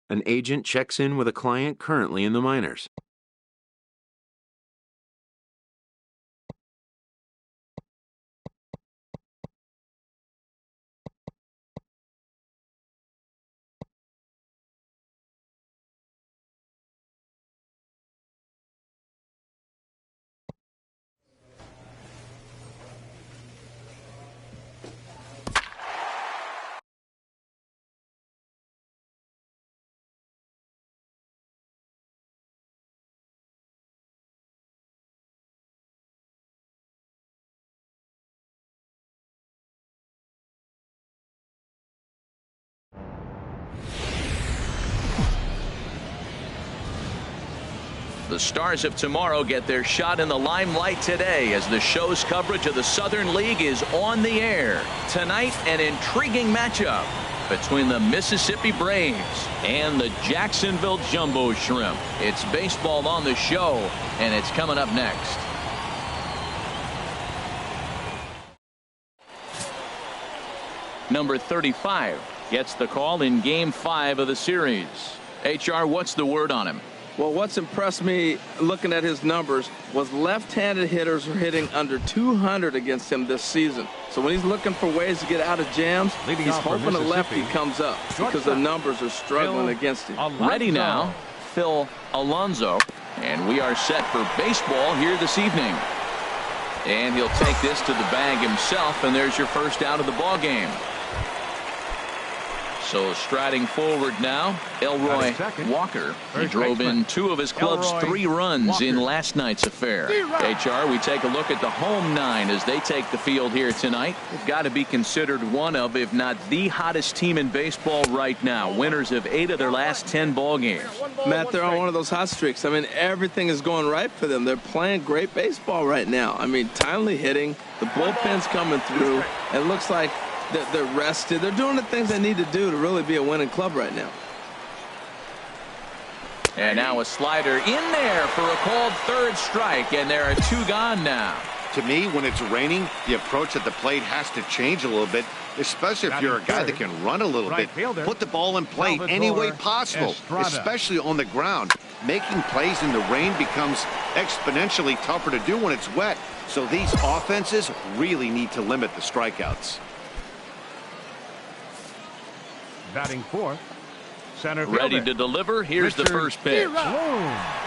An agent checks in with a client currently in the minors. The stars of tomorrow get their shot in the limelight today as the show's coverage of the Southern League is on the air. Tonight, an intriguing matchup between the Mississippi Braves and the Jacksonville Jumbo Shrimp. It's baseball on the show, and it's coming up next. Number 35 gets the call in Game 5 of the series. HR, what's the word on him? Well, what's impressed me looking at his numbers was left-handed hitters are hitting under 200 against him this season. So when he's looking for ways to get out of jams, he's hoping a lefty comes up because the numbers are struggling against him. Ready now, Phil Alonso. And we are set for baseball here this evening. And he'll take this to the bag himself, and there's your first out of the ball game. So striding forward now, Elroy Walker. He drove in 2 of his club's 3 runs in last night's affair. HR, we take a look at the home 9 as they take the field here tonight. They've got to be considered one of, if not the hottest team in baseball right now. Winners of 8 of their last 10 ball games. Matt, they're on one of those hot streaks. I mean, everything is going right for them. They're playing great baseball right now. I mean, timely hitting, the bullpen's coming through. It looks like they're rested. They're doing the things they need to do to really be a winning club right now. And now a slider in there for a called third strike, and there are 2 gone now. To me, when it's raining, the approach at the plate has to change a little bit, especially if you're a guy that can run a little bit. Put the ball in play any way possible, especially on the ground. Making plays in the rain becomes exponentially tougher to do when it's wet. So these offenses really need to limit the strikeouts. Batting fourth, center fielder. Ready to deliver. Here's the first pitch.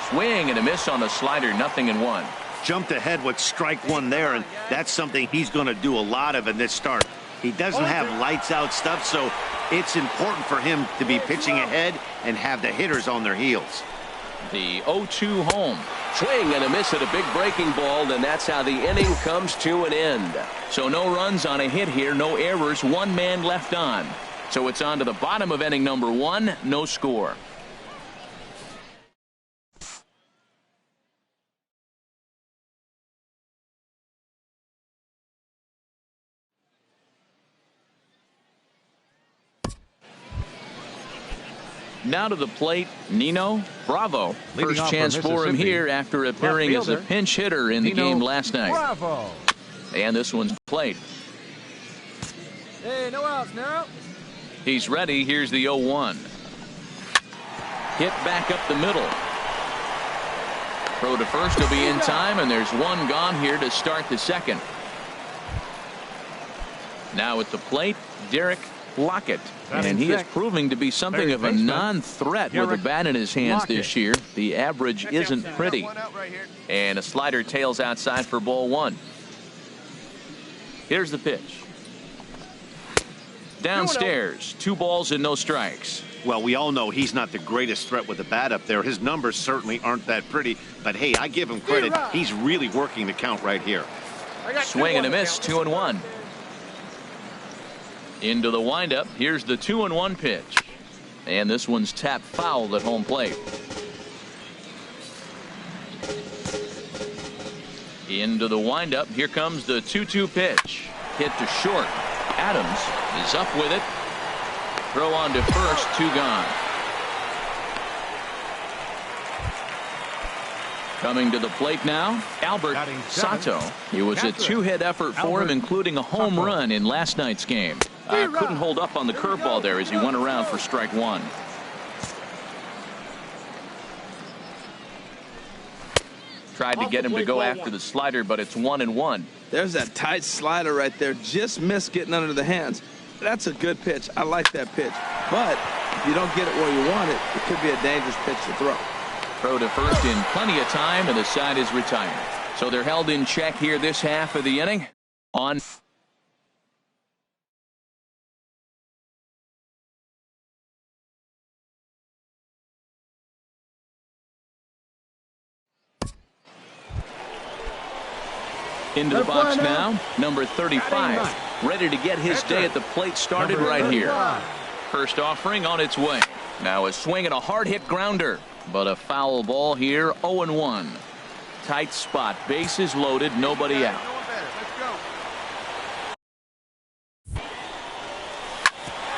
Swing and a miss on the slider. 0-1. Jumped ahead with strike 1 there, and that's something he's going to do a lot of in this start. He doesn't have lights out stuff, so it's important for him to be pitching ahead and have the hitters on their heels. The 0-2 home. Swing and a miss at a big breaking ball, and that's how the inning comes to an end. So no runs on a hit here, no errors, one man left on. So it's on to the bottom of inning number 1, no score. Now to the plate, Nino Bravo. First chance for him here after appearing as a pinch hitter in the game last night. Bravo. And this one's played. Hey, no outs now. He's ready. Here's the 0-1. Hit back up the middle. Throw to first will be in time, and there's one gone here to start the second. Now at the plate, Derek Lockett. And he is proving to be something of a non-threat with a bat in his hands this year. The average isn't pretty. And a slider tails outside for ball 1. Here's the pitch. Downstairs, 2 balls and no strikes. Well, we all know he's not the greatest threat with the bat up there. His numbers certainly aren't that pretty. But, hey, I give him credit. He's really working the count right here. Swing and a miss, 2-1. Into the windup. Here's the 2-1 pitch. And this one's tapped foul at home plate. Into the windup. Here comes the 2-2 pitch. Hit to short. Adams is up with it. Throw on to first, 2 gone. Coming to the plate now, Albert Sato. It was a 2-hit effort for him, including a home run in last night's game. Couldn't hold up on the curveball there as he went around for strike 1. Tried to get him to go after the slider, but it's 1-1. There's that tight slider right there. Just missed getting under the hands. That's a good pitch. I like that pitch. But if you don't get it where you want it, it could be a dangerous pitch to throw. Throw to first in plenty of time, and the side is retired. So they're held in check here this half of the inning. On. Into the box now, number 35, ready to get his day at the plate started right here. First offering on its way. Now a swing and a hard hit grounder, but a foul ball here, 0-1. Tight spot, bases loaded, nobody out.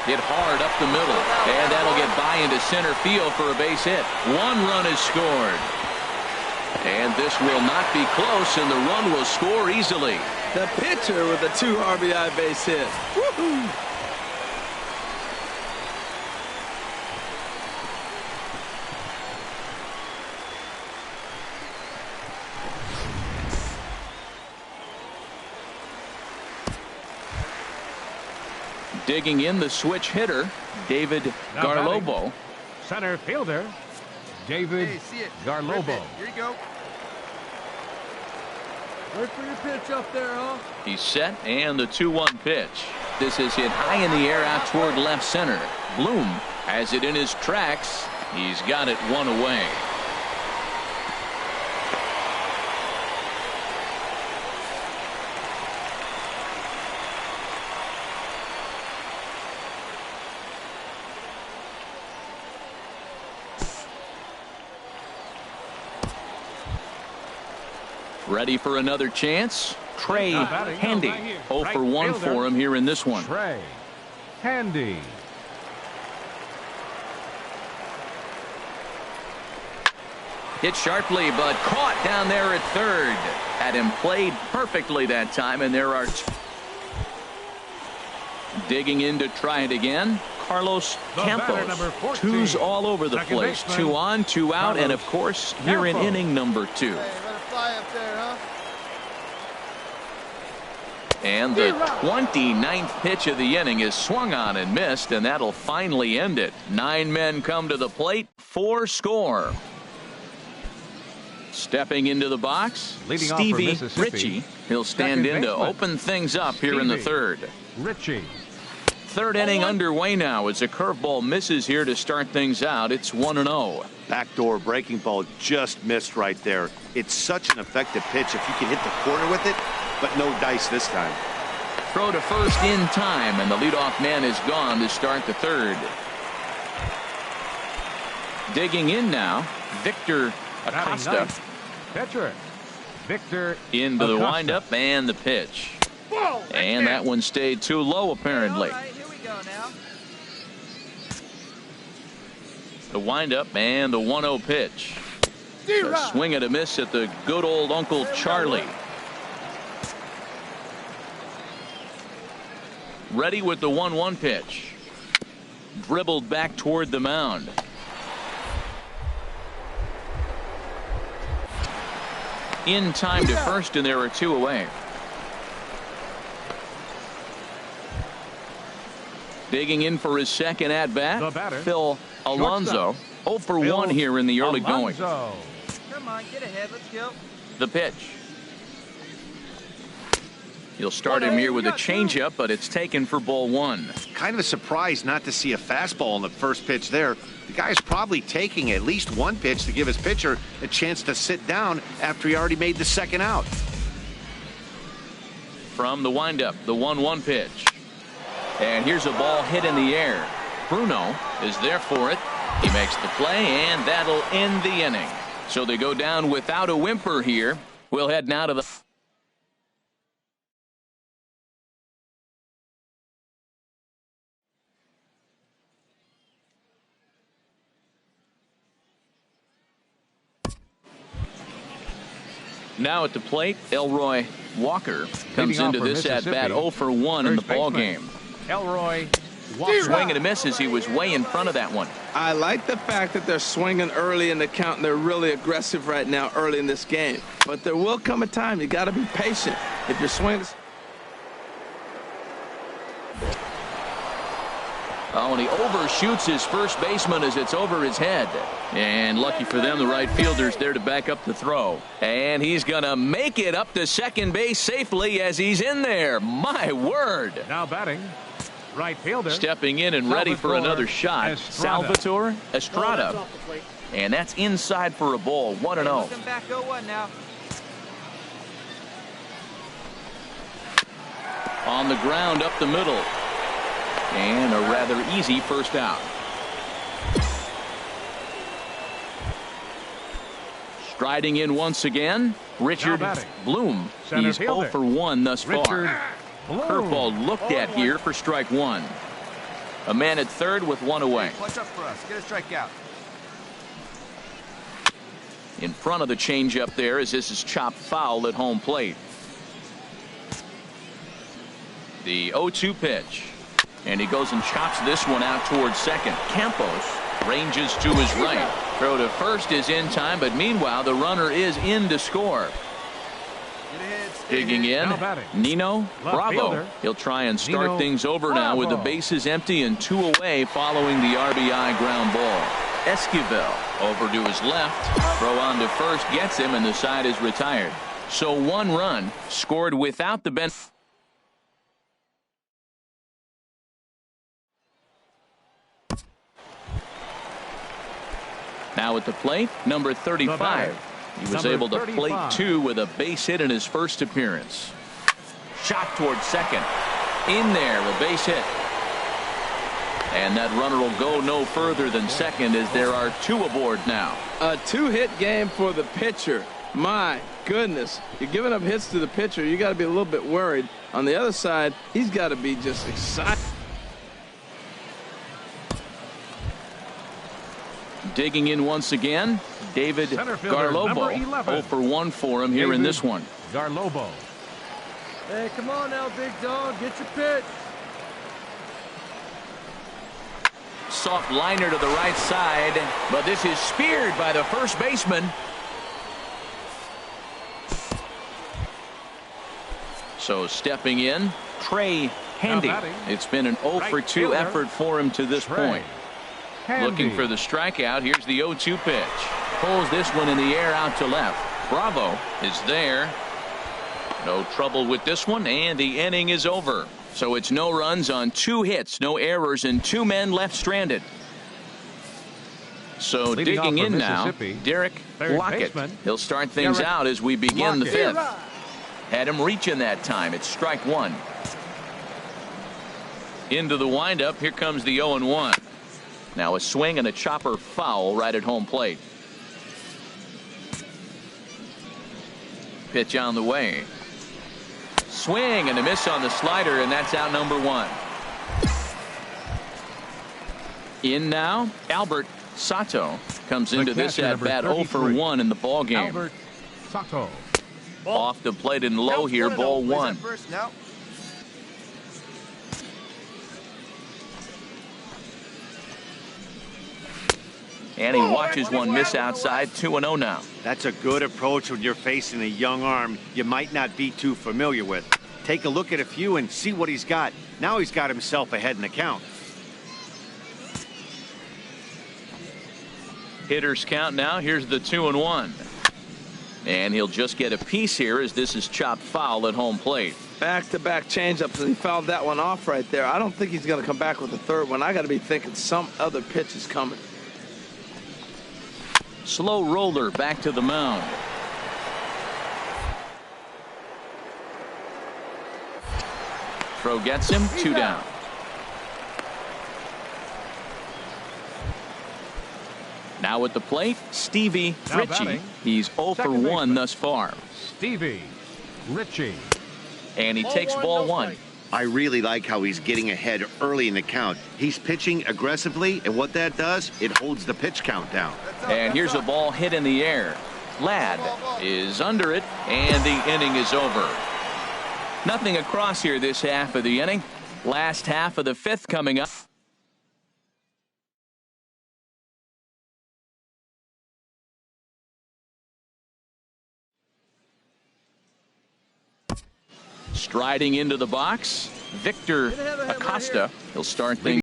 Hit hard up the middle, and that'll get by into center field for a base hit. 1 run is scored. And this will not be close, and the run will score easily. The pitcher with a 2 RBI base hit. Woo-hoo. Digging in the switch hitter, David Garlobo. Center fielder, David Garlobo. Here you go. Wait for your pitch up there, huh? He's set, and the 2-1 pitch. This is hit high in the air out toward left center. Bloom has it in his tracks. He's got it 1 away. Ready for another chance? Trey Handy. 0 for 1 for him here in this one. Trey Handy. Hit sharply, but caught down there at third. Had him played perfectly that time, and there are digging in to try it again. Carlos Campos. 2s all over the place. 2 on, 2 out, and of course here in inning number 2. Fly up there, huh? And the 29th pitch of the inning is swung on and missed, and that'll finally end it. 9 men come to the plate, 4 score. Stepping into the box, Stevie Ritchie. He'll stand in to open things up here in the third. Ritchie. Third inning underway now as a curveball misses here to start things out. It's 1-0. Backdoor breaking ball just missed right there. It's such an effective pitch if you can hit the corner with it, but no dice this time. Throw to first in time, and the leadoff man is gone to start the third. Digging in now, Victor Acosta. Pitcher, Victor Into the Acosta. windup and the pitch. And that one stayed too low, apparently. All right, here we go now. The windup and the 1-0 pitch. A swing and a miss at the good old Uncle Charlie. Ready with the 1-1 pitch. Dribbled back toward the mound. In time to first, and there are two away. Digging in for his second at bat, Phil Alonso. 0 for 1 here in the early going. Alonso. Come on, get ahead. Let's go. The pitch. He'll start him here with a changeup, but it's taken for ball 1. Kind of a surprise not to see a fastball on the first pitch there. The guy's probably taking at least one pitch to give his pitcher a chance to sit down after he already made the second out. From the windup, the 1-1 pitch. And here's a ball hit in the air. Bruno is there for it. He makes the play, and that'll end the inning. So they go down without a whimper here. We'll head now to the... Now at the plate, Elroy Walker comes Leading into off for this at bat Mississippi, 0 for 1 in the first ball baseman, game. Elroy Walker. Swing and a miss as he was way in front of that one. I like the fact that they're swinging early in the count, and they're really aggressive right now early in this game. But there will come a time you got to be patient. If you're swinging. Oh, and he overshoots his first baseman as it's over his head. And lucky for them, the right fielder's there to back up the throw. And he's going to make it up to second base safely as he's in there. My word. Now batting, right fielder. Stepping in and ready for another shot. Estrada. Salvatore Estrada. And that's inside for a ball. 1-0. Come back 0-1 now. On the ground up the middle. And a rather easy first out. Striding in once again, Richard Bloom. Center He's 0 fielder. for 1 thus Richard far. Bloom. Curveball looked at here for strike 1. A man at third with 1 away. Clutch up for us. Get a strikeout. In front of the changeup there as this is chopped foul at home plate. The 0-2 pitch. And he goes and chops this one out towards second. Campos ranges to his right. Throw to first is in time, but meanwhile the runner is in to score. Digging in, Nino Bravo. He'll try and start things over now with the bases empty and 2 away following the RBI ground ball. Esquivel over to his left. Throw on to first gets him, and the side is retired. So 1 run scored without the bench. Now at the plate, number 35. He was able to plate 2 with a base hit in his first appearance. Shot towards second. In there, a base hit. And that runner will go no further than second as there are 2 aboard now. A 2-hit game for the pitcher. My goodness. You're giving up hits to the pitcher. You got to be a little bit worried. On the other side, he's got to be just excited. Digging in once again, David Garlobo. 0 for 1 for him here in this one. Garlobo. Hey, come on now, big dog. Get your pitch. Soft liner to the right side, but this is speared by the first baseman. So stepping in, Trey Handy. It's been an 0 for 2 effort for him to this point. Looking for the strikeout. Here's the 0-2 pitch. Pulls this one in the air out to left. Bravo is there. No trouble with this one, and the inning is over. So it's no runs on 2 hits, no errors, and 2 men left stranded. So Leading digging off for in now, Mississippi, Derek third Lockett. baseman, He'll start things Derek out as we begin the Lockett. 5th. Had him reaching that time. It's strike 1. Into the windup. Here comes the 0-1. Now a swing and a chopper foul right at home plate. Pitch on the way. Swing and a miss on the slider, and that's out number 1. In now, Albert Sato comes into this at bat 0 for 1 in the ball game. Albert Sato. Off the plate and low here, ball 1. And he watches one miss outside. 2-0 now. That's a good approach when you're facing a young arm you might not be too familiar with. Take a look at a few and see what he's got. Now he's got himself ahead in the count. Hitters count now. Here's the 2-1. And he'll just get a piece here as this is chopped foul at home plate. Back-to-back changeups, and he fouled that one off right there. I don't think he's going to come back with the third one. I got to be thinking some other pitch is coming. Slow roller back to the mound. Throw gets him. 2 down. Now at the plate, Stevie Now Ritchie. batting, He's 0 for second 1 baseman. thus far. Stevie Ritchie. And he takes ball 1. I really like how he's getting ahead early in the count. He's pitching aggressively, and what that does, it holds the pitch count down. And here's a ball hit in the air. Ladd is under it, and the inning is over. Nothing across here this half of the inning. Last half of the 5th coming up. Striding into the box, Victor Acosta. He'll start things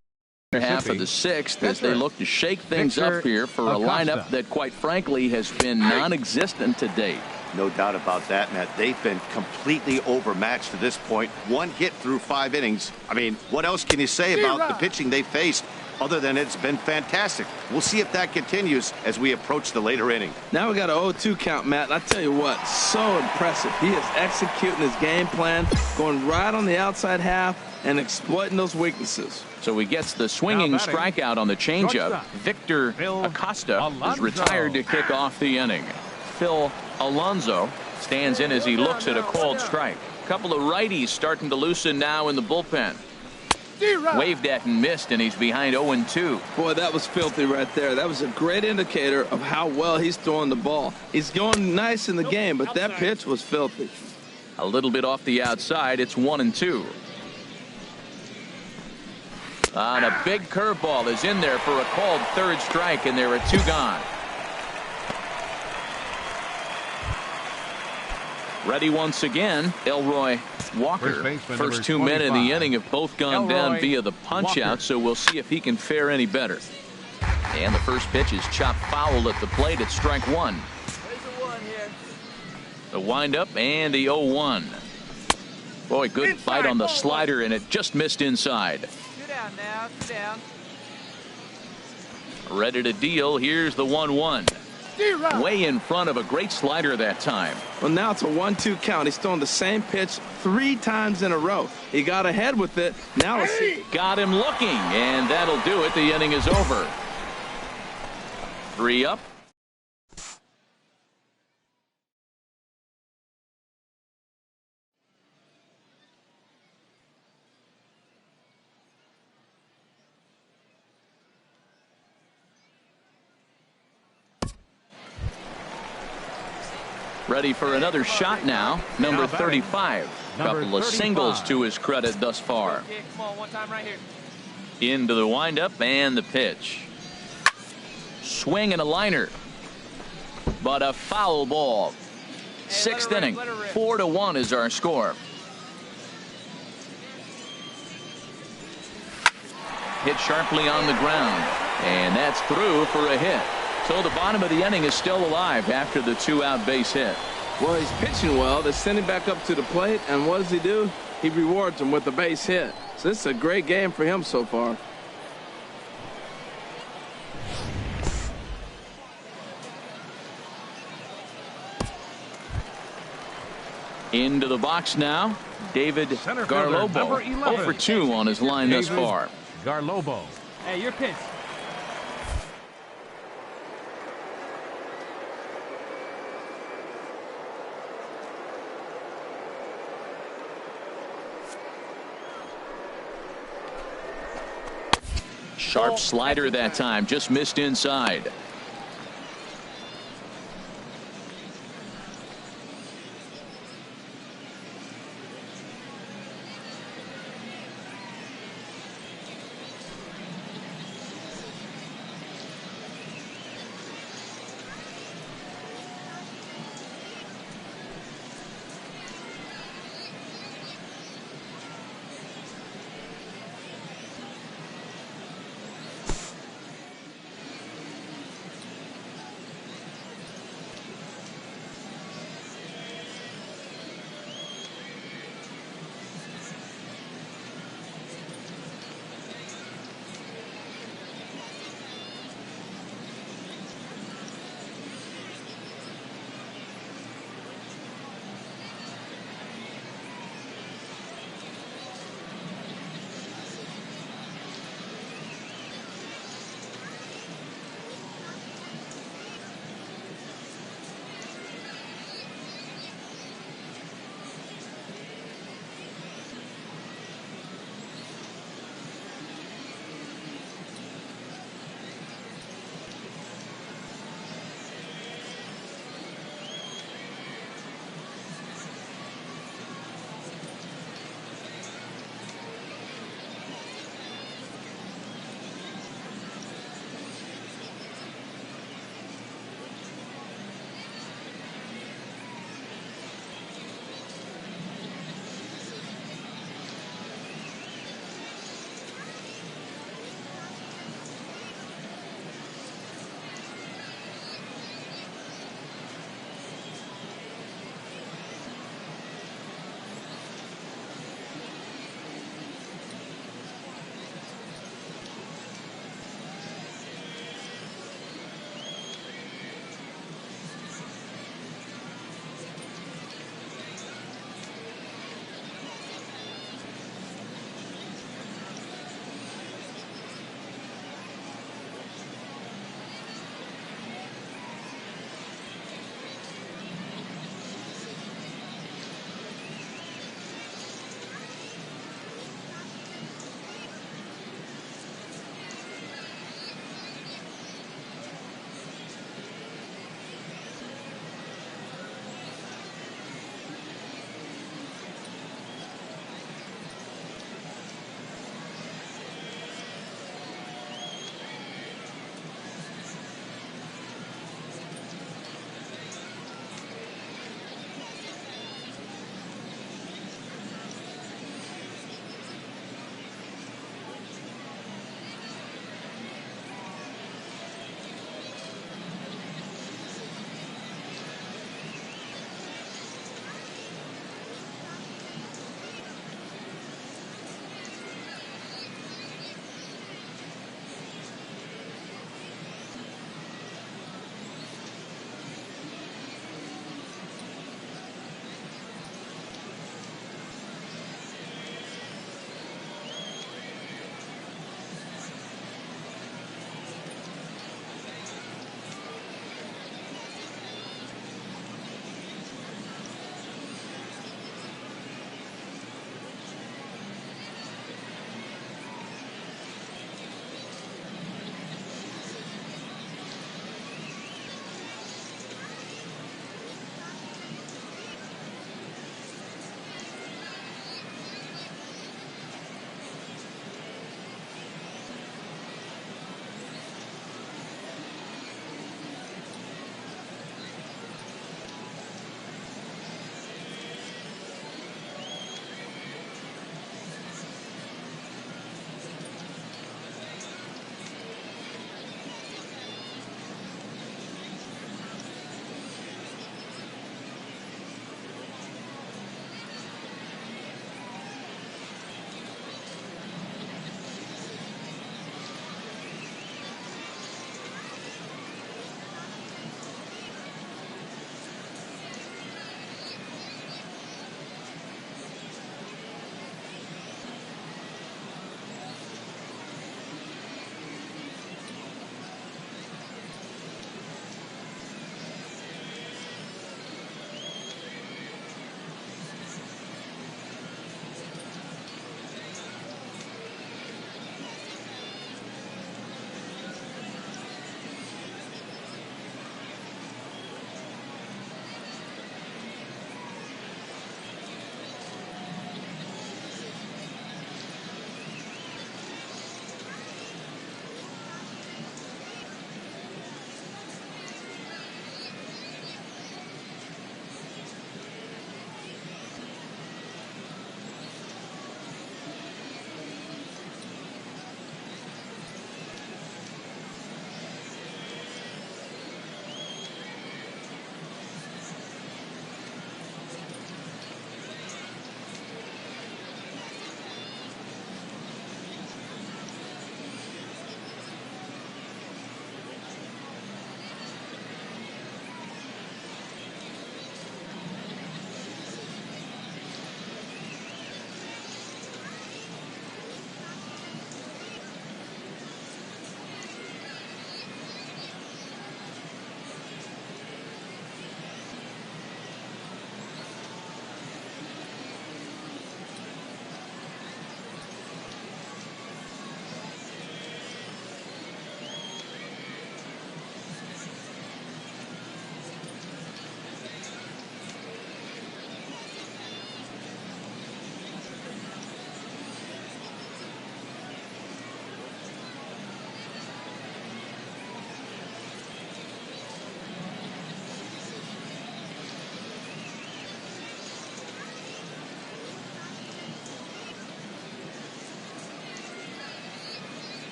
in half of the 6th as they look to shake things up here for a lineup that, quite frankly, has been non-existent to date. No doubt about that, Matt. They've been completely overmatched to this point. 1 hit through 5 innings. I mean, what else can you say about the pitching they faced other than it's been fantastic? We'll see if that continues as we approach the later inning. Now we got an 0-2 count, Matt. And I tell you what, so impressive. He is executing his game plan, going right on the outside half and exploiting those weaknesses. So he gets the swinging strikeout on the changeup. Victor Acosta is retired to kick off the inning. Phil Alonso stands in as he looks at a called strike. A couple of righties starting to loosen now in the bullpen. Waved at and missed, and he's behind 0-2. Boy, that was filthy right there. That was a great indicator of how well he's throwing the ball. He's going nice in the game, but that pitch was filthy. A little bit off the outside. It's 1-2. And a big curveball is in there for a called 3rd strike, and there are 2 gone. Ready once again, Elroy Walker. First 2 men in the inning have both gone down via the punch-out, so we'll see if he can fare any better. And the first pitch is chopped foul at the plate. It's strike 1. The windup and the 0-1. Boy, good fight on the slider, and it just missed inside. Sit down now. Sit down. Ready to deal. Here's the 1-1. Way in front of a great slider that time. Well, now it's a 1-2 count. He's throwing the same pitch 3 times in a row. He got ahead with it. Now let's see. Got him looking, and that'll do it. The inning is over. 3 up. Ready for another shot now. Number 35. Couple of singles to his credit thus far. Come on, one time right here. Into the windup and the pitch. Swing and a liner. But a foul ball. 6th inning. 4-1 is our score. Hit sharply on the ground. And that's through for a hit. So the bottom of the inning is still alive after the 2-out base hit. Well, he's pitching well. They send him back up to the plate, and what does he do? He rewards him with a base hit. So this is a great game for him so far. Into the box now, David Garlobo. 0 for 2 on his line thus far. Garlobo. Hey, your pitch. Sharp slider that time, just missed inside.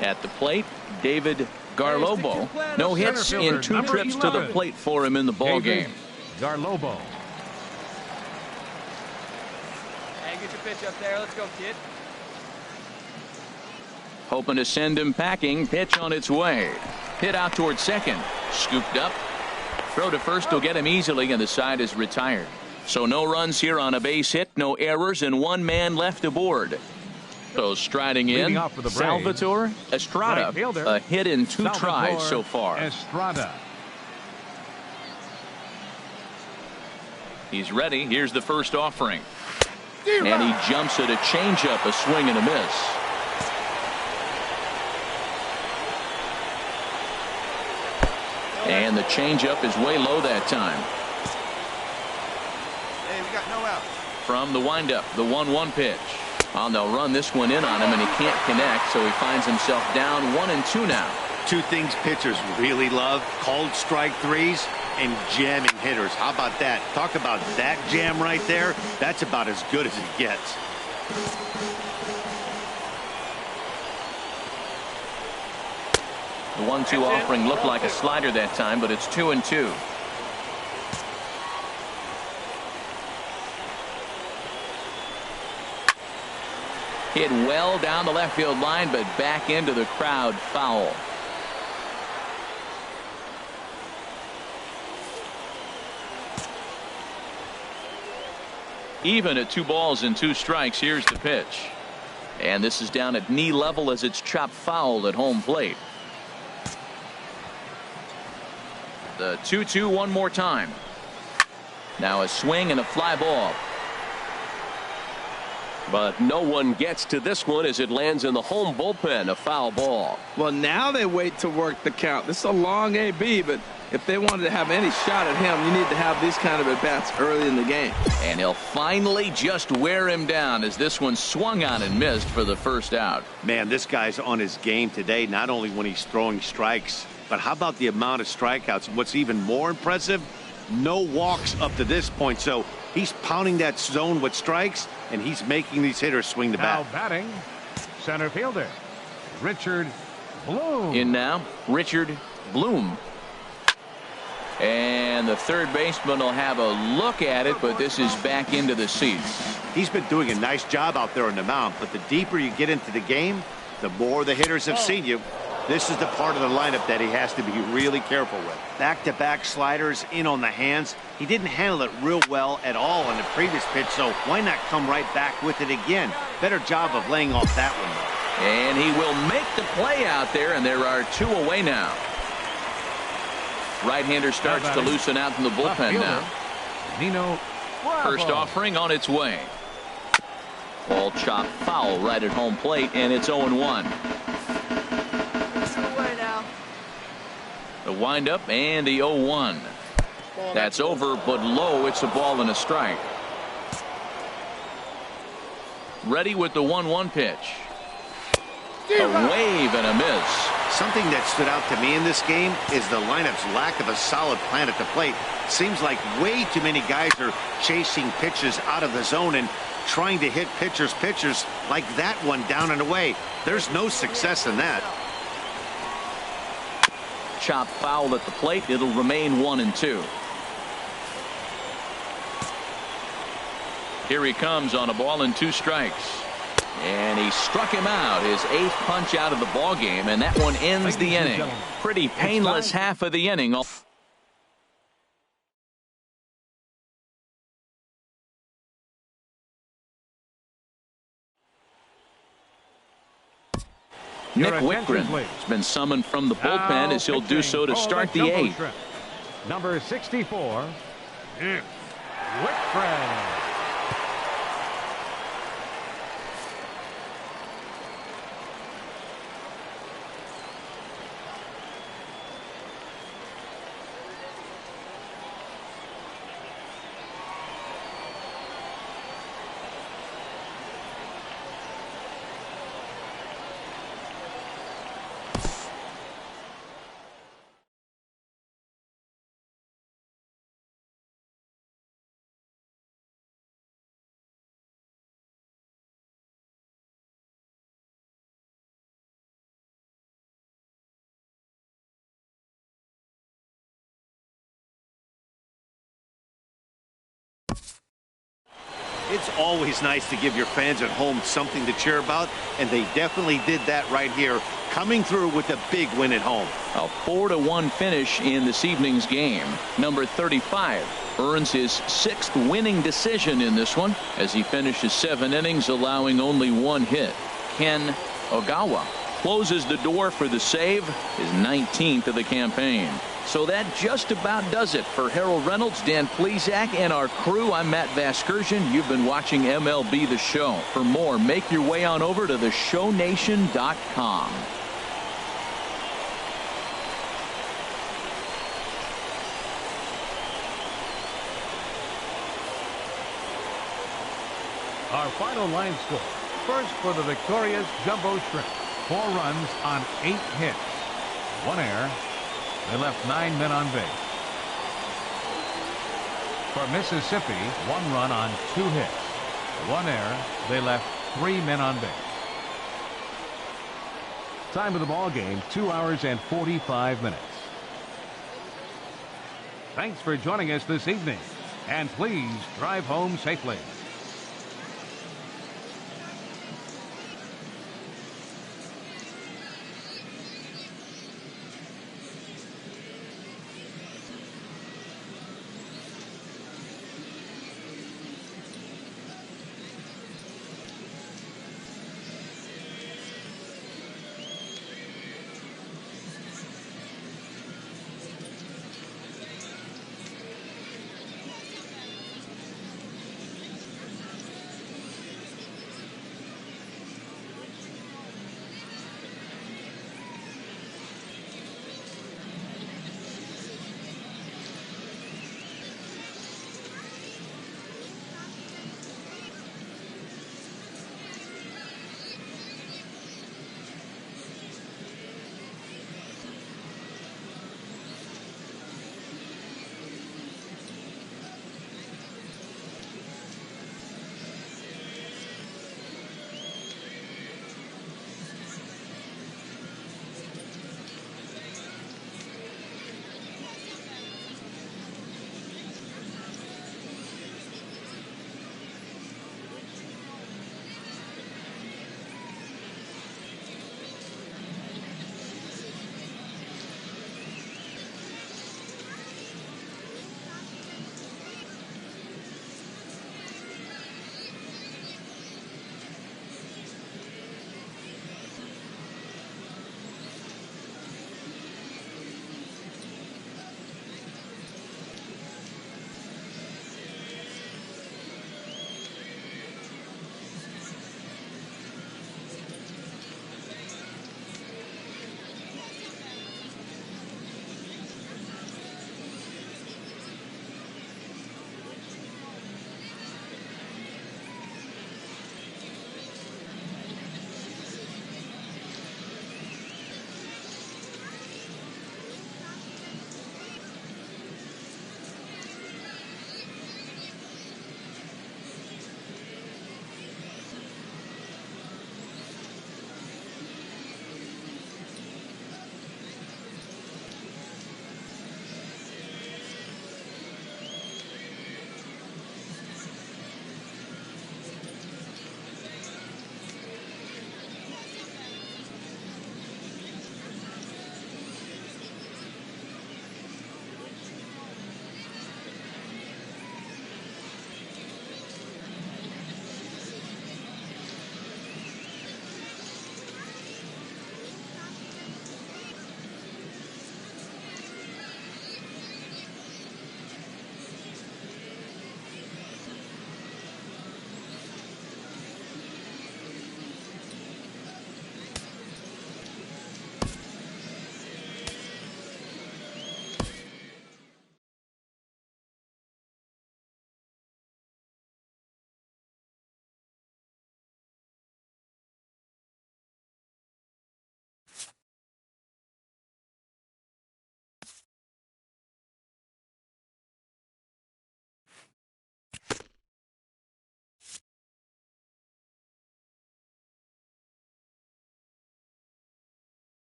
At the plate, David Garlobo. No hits in 2 trips to the plate for him in the ball game. Garlobo. Hey, get your pitch up there. Let's go, kid. Hoping to send him packing. Pitch on its way. Hit out towards second. Scooped up. Throw to first will get him easily, and the side is retired. So no runs here on a base hit, no errors, and 1 man left aboard. So striding in, Salvatore Estrada, a hit in 2 tries so far. Estrada. He's ready. Here's the first offering. And he jumps at a changeup, a swing and a miss. And the changeup is way low that time. Hey, we got no out. From the windup, the 1-1 pitch. They'll run this one in on him, and he can't connect, so he finds himself down 1-2 now. 2 things pitchers really love: called strike threes and jamming hitters. How about that? Talk about that jam right there. That's about as good as it gets. The 1-2 offering looked like a slider that time, but it's 2-2. Hit well down the left field line, but back into the crowd, foul. Even at 2 balls and 2 strikes, here's the pitch. And this is down at knee level as it's chopped foul at home plate. The 2-2 one more time. Now a swing and a fly ball. But no one gets to this one as it lands in the home bullpen, a foul ball. Well, now they wait to work the count. This is a long AB, but if they wanted to have any shot at him, you need to have these kind of at-bats early in the game. And he'll finally just wear him down as this one swung on and missed for the first out. Man, this guy's on his game today, not only when he's throwing strikes, but how about the amount of strikeouts? What's even more impressive, no walks up to this point. So he's pounding that zone with strikes, and he's making these hitters swing the bat. Now batting, center fielder, Richard Bloom. In now, Richard Bloom. And the third baseman will have a look at it, but this is back into the seats. He's been doing a nice job out there on the mound, but the deeper you get into the game, the more the hitters have seen you. This is the part of the lineup that he has to be really careful with. Back-to-back sliders in on the hands. He didn't handle it real well at all on the previous pitch, so why not come right back with it again? Better job of laying off that one, though. And he will make the play out there, and there are 2 away now. Right-hander starts to loosen out in the bullpen now. Nino Bravo. First offering on its way. Ball chopped foul right at home plate, and it's 0-1. The windup and the 0-1. That's over, but low. It's a ball and a strike. Ready with the 1-1 pitch. A wave and a miss. Something that stood out to me in this game is the lineup's lack of a solid plan at the plate. Seems like way too many guys are chasing pitches out of the zone and trying to hit pitchers like that one down and away. There's no success in that. Chop foul at the plate. It'll remain 1-2. Here he comes on a ball and 2 strikes. And he struck him out, his 8th punch out of the ball game, and that one ends the inning. Pretty painless half of the inning. Nick Wickren has been summoned from the bullpen as he'll do so to start the 8th. Number 64, Nick Wickren. It's always nice to give your fans at home something to cheer about, and they definitely did that right here, coming through with a big win at home. A 4-1 finish in this evening's game. Number 35 earns his 6th winning decision in this one as he finishes 7 innings, allowing only 1 hit. Ken Ogawa closes the door for the save, his 19th of the campaign. So that just about does it for Harold Reynolds, Dan Plesac, and our crew. I'm Matt Vasgersian. You've been watching MLB The Show. For more, make your way on over to theshownation.com. Our final line score. First for the victorious Jumbo Shrimp. 4 runs on 8 hits. 1 error. They left 9 men on base. For Mississippi, 1 run on 2 hits. 1 error. They left 3 men on base. Time of the ball game, 2 hours and 45 minutes. Thanks for joining us this evening. And please drive home safely.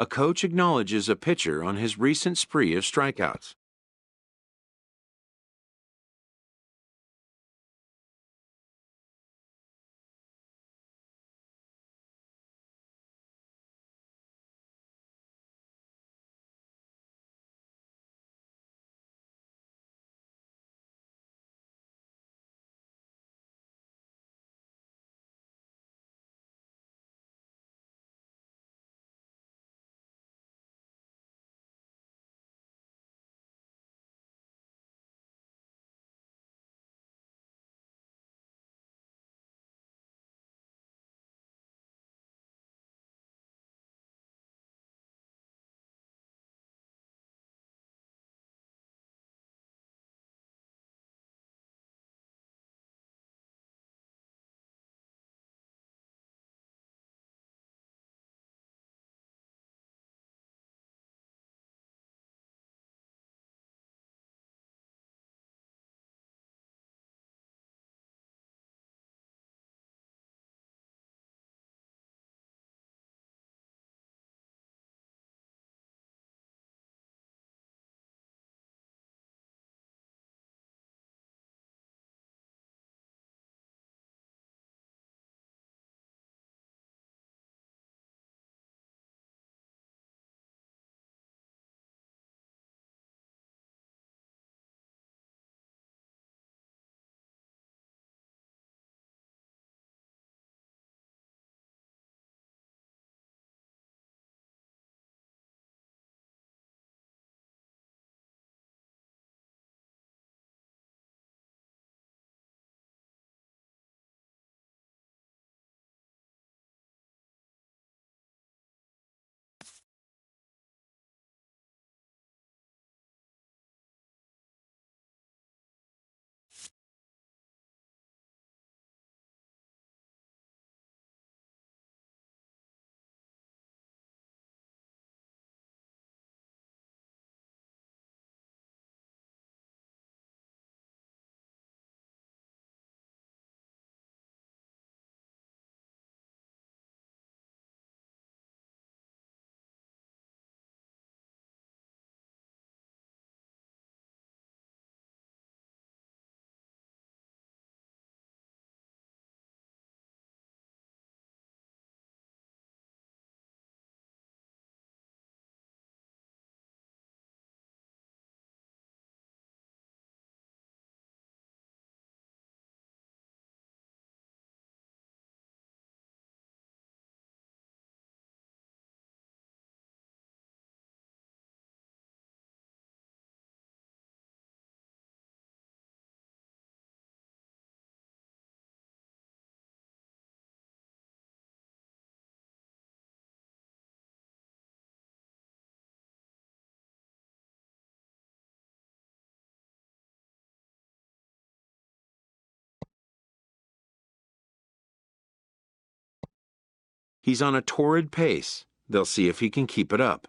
A coach acknowledges a pitcher on his recent spree of strikeouts. He's on a torrid pace. They'll see if he can keep it up.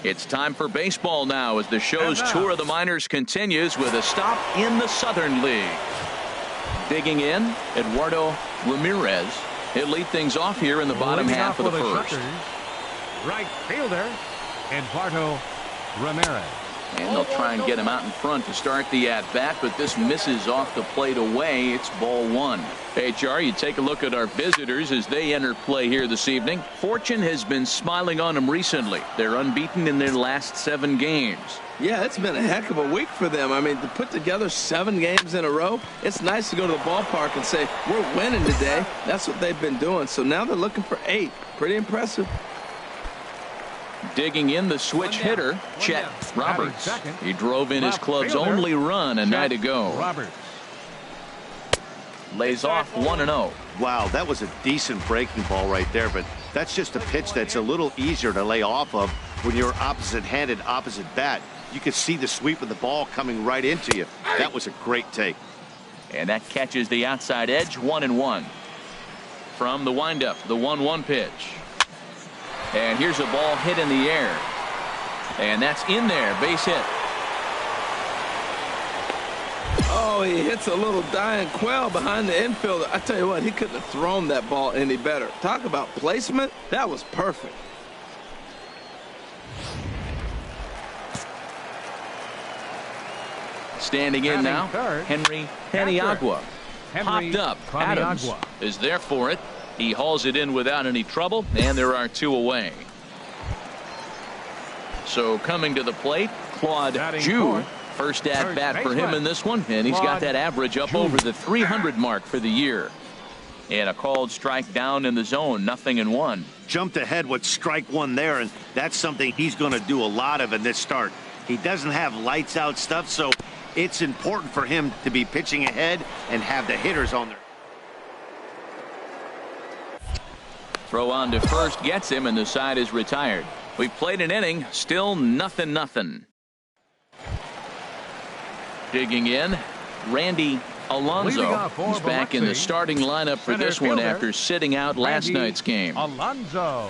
It's time for baseball now as the show's tour of the minors continues with a stop in the Southern League. Digging in, Eduardo Ramirez. He'll lead things off here in the bottom half of the first. Right fielder, Eduardo Ramirez. And they'll try and get him out in front to start the at-bat, but this misses off the plate away. It's ball one. HR, you take a look at our visitors as they enter play here this evening. Fortune has been smiling on them recently. They're unbeaten in their last 7 games. Yeah, it's been a heck of a week for them. I mean, to put together 7 games in a row, it's nice to go to the ballpark and say, we're winning today. That's what they've been doing. So now they're looking for 8. Pretty impressive. Digging in the switch hitter, Chet Roberts. He drove in his club's only run a night ago. Roberts lays off 1-0. Wow, that was a decent breaking ball right there, but that's just a pitch that's a little easier to lay off of when you're opposite-handed, opposite bat. You could see the sweep of the ball coming right into you. That was a great take. And that catches the outside edge, 1-1. From the windup, the 1-1 pitch. And here's a ball hit in the air. And that's in there, base hit. Oh, he hits a little dying quail behind the infielder. I tell you what, he couldn't have thrown that ball any better. Talk about placement. That was perfect. Standing in now, Henry Paniagua. Popped up. Adams is there for it. He hauls it in without any trouble, and there are 2 away. So coming to the plate, Claude Jew. First at bat for him in this one, and he's got that average up over the 300 mark for the year. And a called strike down in the zone, 0-1. Jumped ahead with strike 1 there, and that's something he's going to do a lot of in this start. He doesn't have lights out stuff, so it's important for him to be pitching ahead and have the hitters on there. Throw on to first gets him, and the side is retired. We've played an inning, still 0-0. Digging in, Randy Alonso. He's back in the starting lineup for this one after sitting out last night's game. Alonso.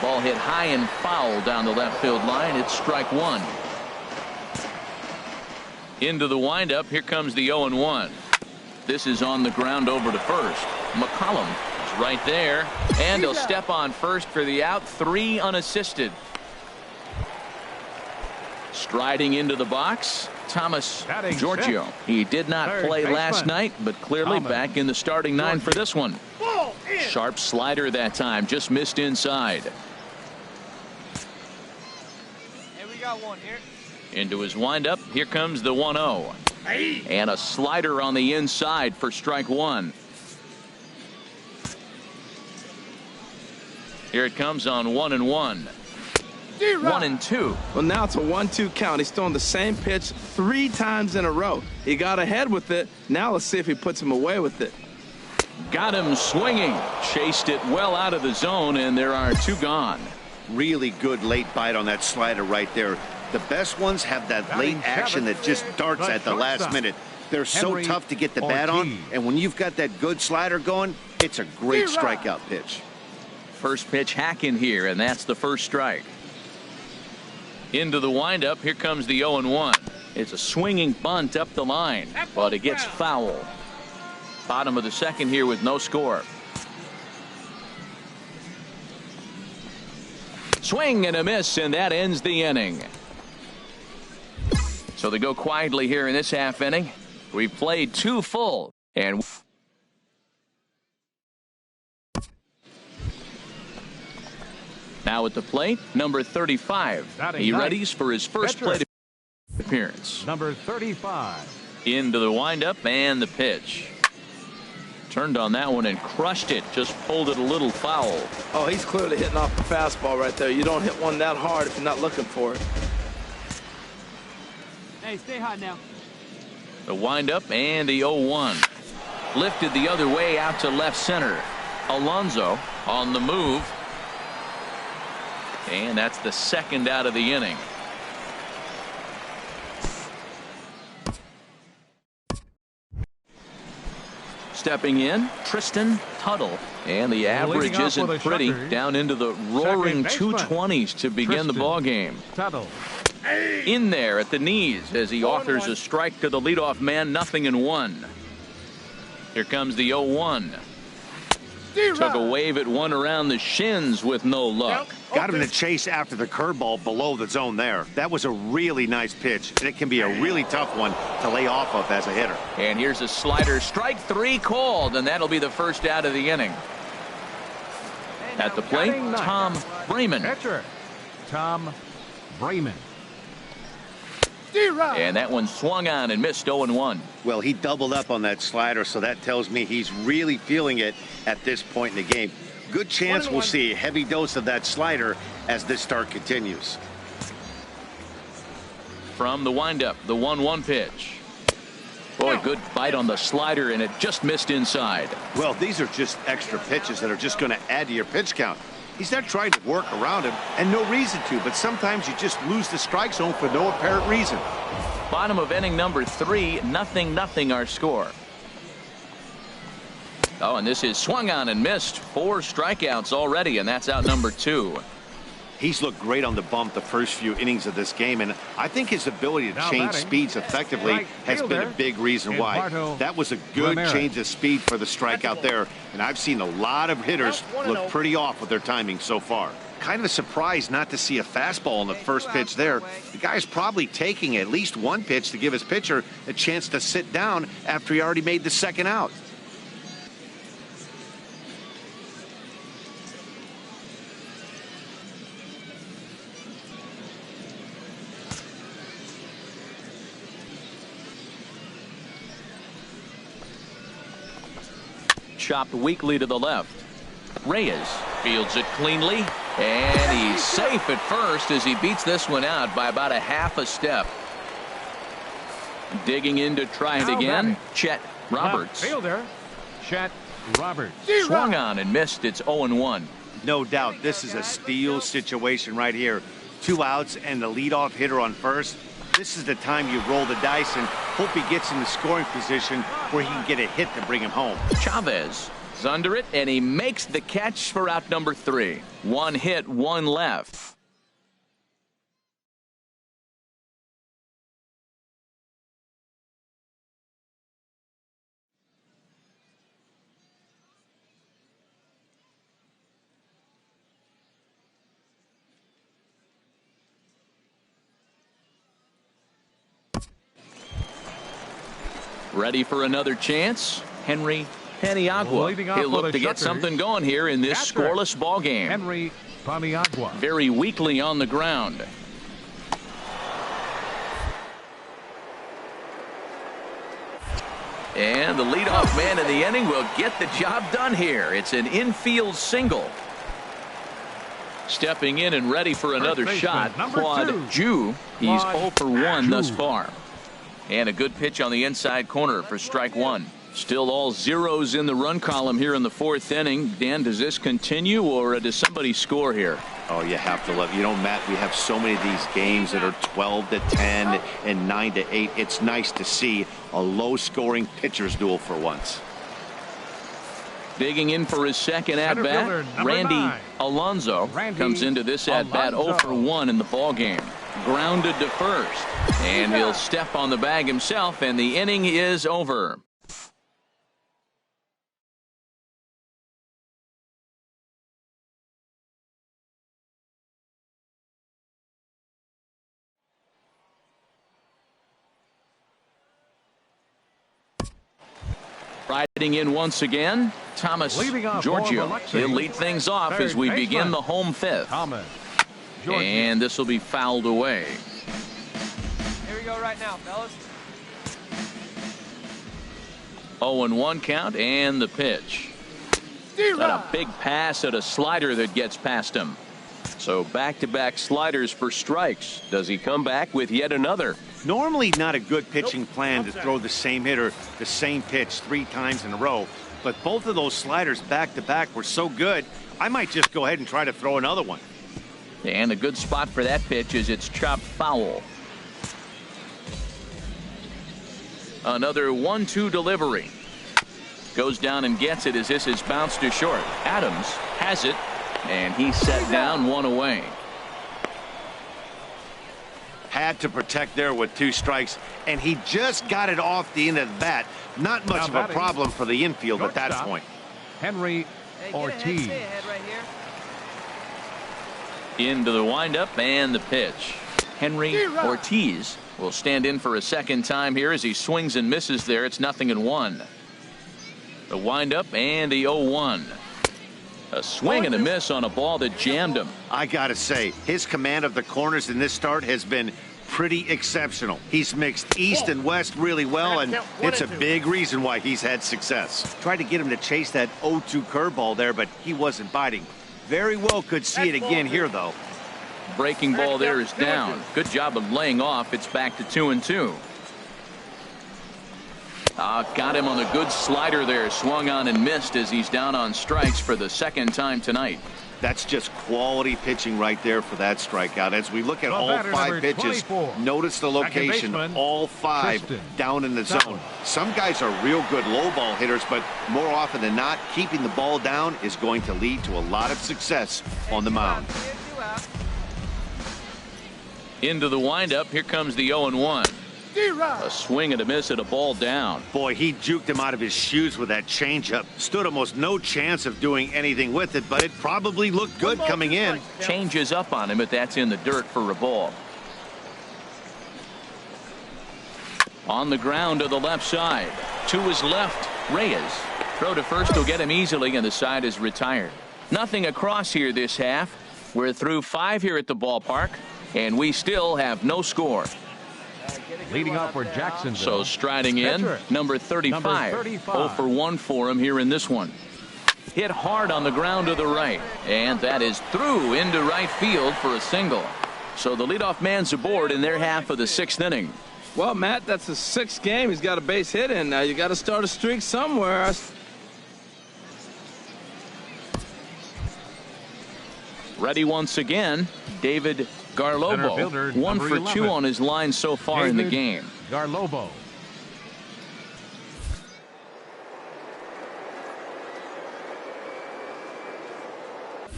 Ball hit high and foul down the left field line. It's strike 1. Into the windup. Here comes the 0-1. This is on the ground over to first. McCollum is right there, and he'll step on first for the out. 3 unassisted. Striding into the box, Thomas Giorgio. He did not play last night, but clearly back in the starting 9 for this one. Sharp slider that time, just missed inside. Hey, we got one here. Into his windup, here comes the 1-0. And a slider on the inside for strike 1. Here it comes on 1-1. 1-2. Well, now it's a 1-2 count. He's throwing the same pitch 3 times in a row. He got ahead with it. Now let's see if he puts him away with it. Got him swinging. Chased it well out of the zone, and there are 2 gone. Really good late bite on that slider right there. The best ones have that late action that just darts at the last minute. They're so tough to get the bat on, and when you've got that good slider going, it's a great strikeout pitch. First pitch hack in here, and that's the first strike. Into the windup, here comes the 0-1. It's a swinging bunt up the line, but it gets foul. Bottom of the second here with no score. Swing and a miss, and that ends the inning. So they go quietly here in this half inning. We've played 2 full, and now at the plate, number 35. He readies for his first plate appearance. Number 35. Into the windup and the pitch. Turned on that one and crushed it. Just pulled it a little foul. Oh, he's clearly hitting off the fastball right there. You don't hit one that hard if you're not looking for it. Hey, stay hot now. The windup and the 0-1. Lifted the other way out to left center. Alonso on the move. And that's the second out of the inning. stepping in, Tristan Tuttle. And the average isn't pretty, down into the roaring 220s to begin the ball game. Tuttle. In there at the knees as he offers a strike to the leadoff man, 0-1. Here comes the 0-1. Took a wave at one around the shins with no luck. Got him to chase after the curveball below the zone there. That was a really nice pitch, and it can be a really tough one to lay off of as a hitter. And here's a slider, strike 3 called, and that'll be the first out of the inning. At the plate, Tom Bremen. Catcher, Tom Bremen. And that one swung on and missed, 0-1. Well, he doubled up on that slider, so that tells me he's really feeling it at this point in the game. Good chance we'll see a heavy dose of that slider as this start continues. From the windup, the 1-1 pitch. Boy, good bite on the slider, and it just missed inside. Well, these are just extra pitches that are just going to add to your pitch count. He's not trying to work around him, and no reason to, but sometimes you just lose the strike zone for no apparent reason. Bottom of inning number 3, 0-0 our score. Oh, and this is swung on and missed. 4 strikeouts already, and that's out number 2. He's looked great on the bump the first few innings of this game, and I think his ability to change speeds effectively has been a big reason why. That was a good change of speed for the strikeout there, and I've seen a lot of hitters look pretty off with their timing so far. Kind of a surprise not to see a fastball on the first pitch there. The guy's probably taking at least one pitch to give his pitcher a chance to sit down after he already made the second out. Chopped weakly to the left. Reyes fields it cleanly, and he's safe at first as he beats this one out by about a half a step. Digging in to try it again, Chet Roberts. Fielder, Chet Roberts. Swung on and missed. It's 0-1. No doubt this is a steal situation right here. 2 outs and the leadoff hitter on first. This is the time you roll the dice and hope he gets in the scoring position where he can get a hit to bring him home. Chavez is under it, and he makes the catch for out number 3. 1 hit, 1 left. Ready for another chance? Henry Paniagua. He'll look to get something going here in this scoreless ball game. Henry Paniagua. Very weakly on the ground. And the leadoff man in the inning will get the job done here. It's an infield single. Stepping in and ready for another shot, Claude Ju. He's 0 for 1 thus far. And a good pitch on the inside corner for strike 1. Still all zeros in the run column here in the 4th inning. Dan, does this continue, or does somebody score here? Oh, you have to love. You know, Matt, we have so many of these games that are 12-10 and 9-8. It's nice to see a low-scoring pitcher's duel for once. Digging in for his second at-bat, Randy Alonso comes into this at-bat 0 for 1 in the ball game. Grounded to first, and he'll step on the bag himself, and the inning is over. Riding in once again, Thomas Giorgio. He'll lead things off as we begin the home 5th. And this will be fouled away. Here we go right now, fellas. 0-1 count, and the pitch. Got a big pass at a slider that gets past him. So back-to-back sliders for strikes. Does he come back with yet another? Normally not a good pitching plan to throw the same hitter the same pitch 3 times in a row. But both of those sliders back-to-back were so good, I might just go ahead and try to throw another one. And a good spot for that pitch is it's chopped foul. Another 1-2 delivery. Goes down and gets it as this is bounced to short. Adams has it, and he's set down, one away. Had to protect there with 2 strikes, and he just got it off the end of the bat. Not much of a problem for the infield at that point. Henry Ortiz. Into the windup and the pitch. Henry Ortiz will stand in for a second time here as he swings and misses there. It's 0-1. The windup and the 0-1. A swing and a miss on a ball that jammed him. I gotta say, his command of the corners in this start has been pretty exceptional. He's mixed east and west really well, and it's a big reason why he's had success. Tried to get him to chase that 0-2 curveball there, but he wasn't biting. Very well could see it again here, though. Breaking ball there is down. Good job of laying off. It's back to 2-2. Got him on a good slider there. Swung on and missed as he's down on strikes for the second time tonight. That's just quality pitching right there for that strikeout. As we look at all 5 pitches, notice the location, all 5 down in the zone. Some guys are real good low ball hitters, but more often than not, keeping the ball down is going to lead to a lot of success on the mound. Into the windup. Here comes the 0-1. A swing and a miss at a ball down. Boy, he juked him out of his shoes with that changeup. Stood almost no chance of doing anything with it, but it probably looked good coming in. Changes up on him, but that's in the dirt for a ball. On the ground to the left side. To his left, Reyes. Throw to first will get him easily, and the side is retired. Nothing across here this half. We're through 5 here at the ballpark, and we still have no score. Leading off for Jacksonville. So striding in, number 35. 0 for 1 for him here in this one. Hit hard on the ground to the right, and that is through into right field for a single. So the leadoff man's aboard in their half of the 6th inning. Well, Matt, that's the 6th game. He's got a base hit in. Now you got to start a streak somewhere. Ready once again, David Garlobo. 1 for 2 on his line so far in the game. Garlobo.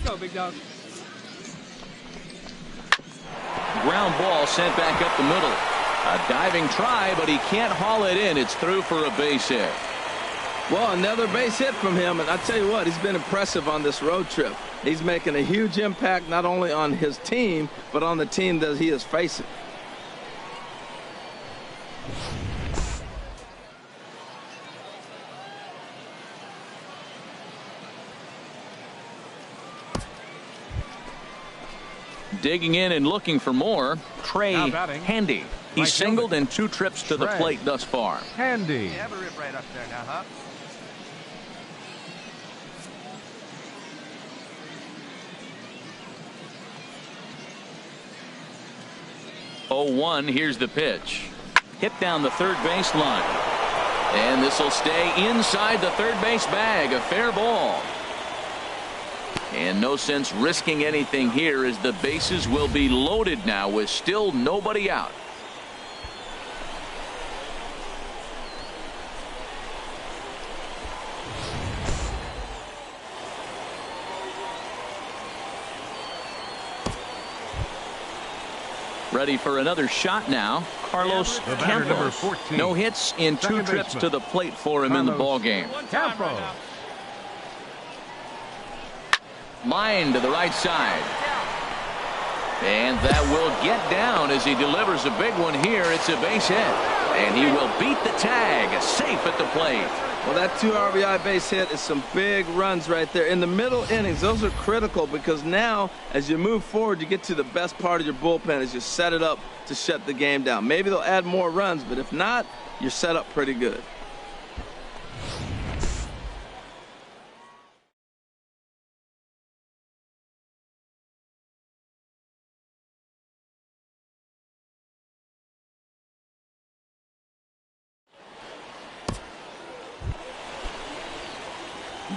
Go, big dog. Ground ball sent back up the middle. A diving try, but he can't haul it in. It's through for a base hit. Well, another base hit from him, and I tell you what, he's been impressive on this road trip. He's making a huge impact not only on his team, but on the team that he is facing. Digging in and looking for more, Trey Handy. He's singled in 2 trips to the plate thus far. Handy. Have a rip right up there now, huh? 0-1. Here's the pitch. Hit down the third base line. And this will stay inside the third base bag. A fair ball. And no sense risking anything here as the bases will be loaded now with still nobody out. Ready for another shot now. Carlos Campos. No hits in 2 trips to the plate for him in the ball game. Campos. Line to the right side. And that will get down as he delivers a big one here. It's a base hit. And he will beat the tag. Safe at the plate. Well, that 2 RBI base hit is some big runs right there. In the middle innings, those are critical because now, as you move forward, you get to the best part of your bullpen as you set it up to shut the game down. Maybe they'll add more runs, but if not, you're set up pretty good.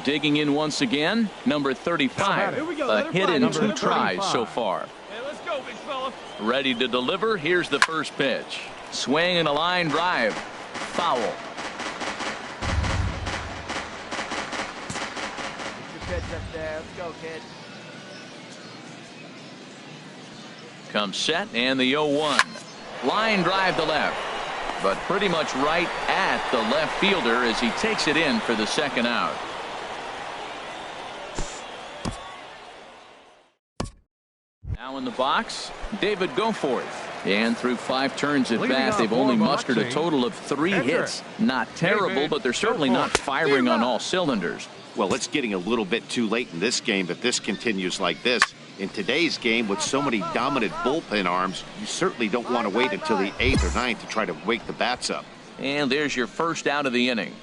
Digging in once again, number 35. A hit in 2 tries so far. Hey, let's go, big fella. Ready to deliver. Here's the first pitch. Swing and a line drive. Foul. pitch up there. Let's go, kid. Comes set and the 0-1. Line drive to left, but pretty much right at the left fielder as he takes it in for the second out. Now in the box, David Goforth. And through 5 turns at bat, they've only mustered a total of 3 hits. Not terrible, but they're certainly not firing on all cylinders. Well, it's getting a little bit too late in this game if this continues like this. In today's game, with so many dominant bullpen arms, you certainly don't want to wait until the 8th or 9th to try to wake the bats up. And there's your first out of the inning.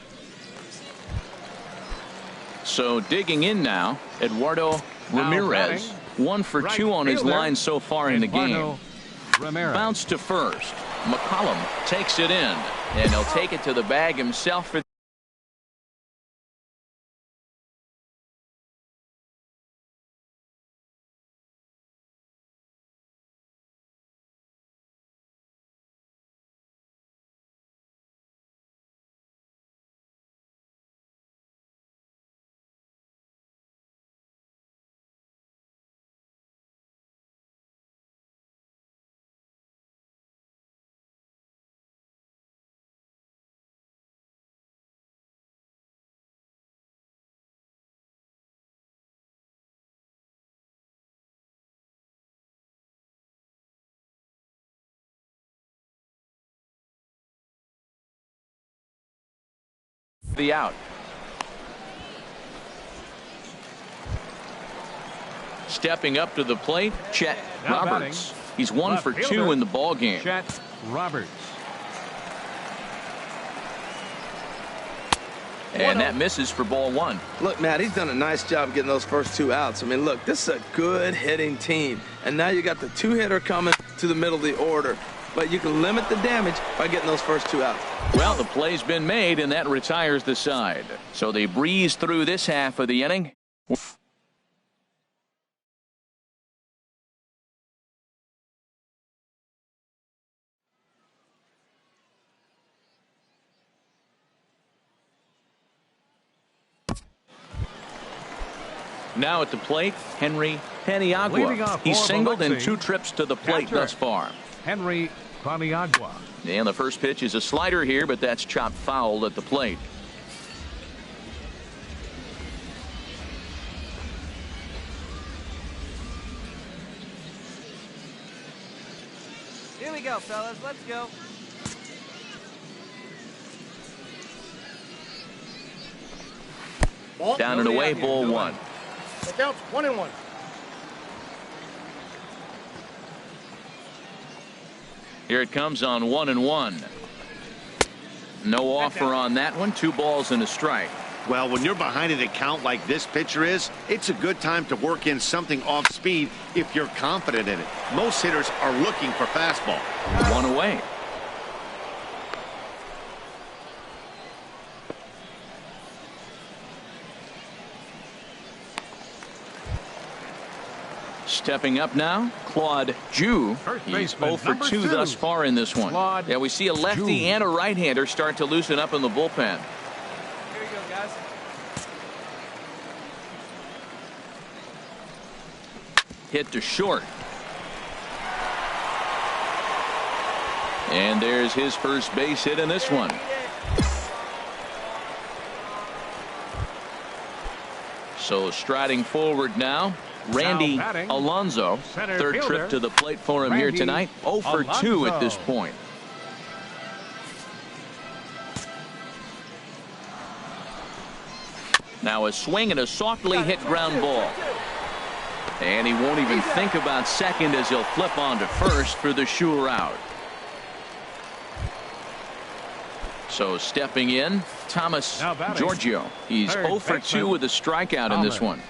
So digging in now, Eduardo Ramirez. 1 for 2 on his line so far in the game. Bounce to first. McCollum takes it in, and he'll take it to the bag himself for the out. Stepping up to the plate, Chet Roberts. He's 1 for 2 in the ball game. Chet Roberts. And that misses for ball 1. Look, Matt, he's done a nice job getting those first 2 outs. I mean, look, this is a good hitting team. And now you got the 2-hitter coming to the middle of the order. But you can limit the damage by getting those first 2 outs. Well, the play's been made, and that retires the side. So they breeze through this half of the inning. Now at the plate, Henry Paniagua. He's singled in 2 trips to the plate thus far. Henry Paniagua. And the first pitch is a slider here, but that's chopped foul at the plate. Here we go, fellas. Let's go. Down and away, ball 1. The count's 1-1. Here it comes on 1-1. No offer on that one. 2 balls and a strike. Well, when you're behind an account like this pitcher is, it's a good time to work in something off speed if you're confident in it. Most hitters are looking for fastball. 1 away. Stepping up now, Claude Ju. He's 0 for 2 thus far in this one. Yeah, we see a lefty and a right-hander start to loosen up in the bullpen. Here we go, guys. Hit to short. And there's his first base hit in this one. So striding forward now, Randy Alonso. 3rd trip to the plate for him here tonight. 0 for 2 at this point. Now a swing and a softly hit ground ball. And he won't even think about second as he'll flip on to first for the sure out. So stepping in, Thomas Giorgio. He's 0 for 2 with a strikeout in this one.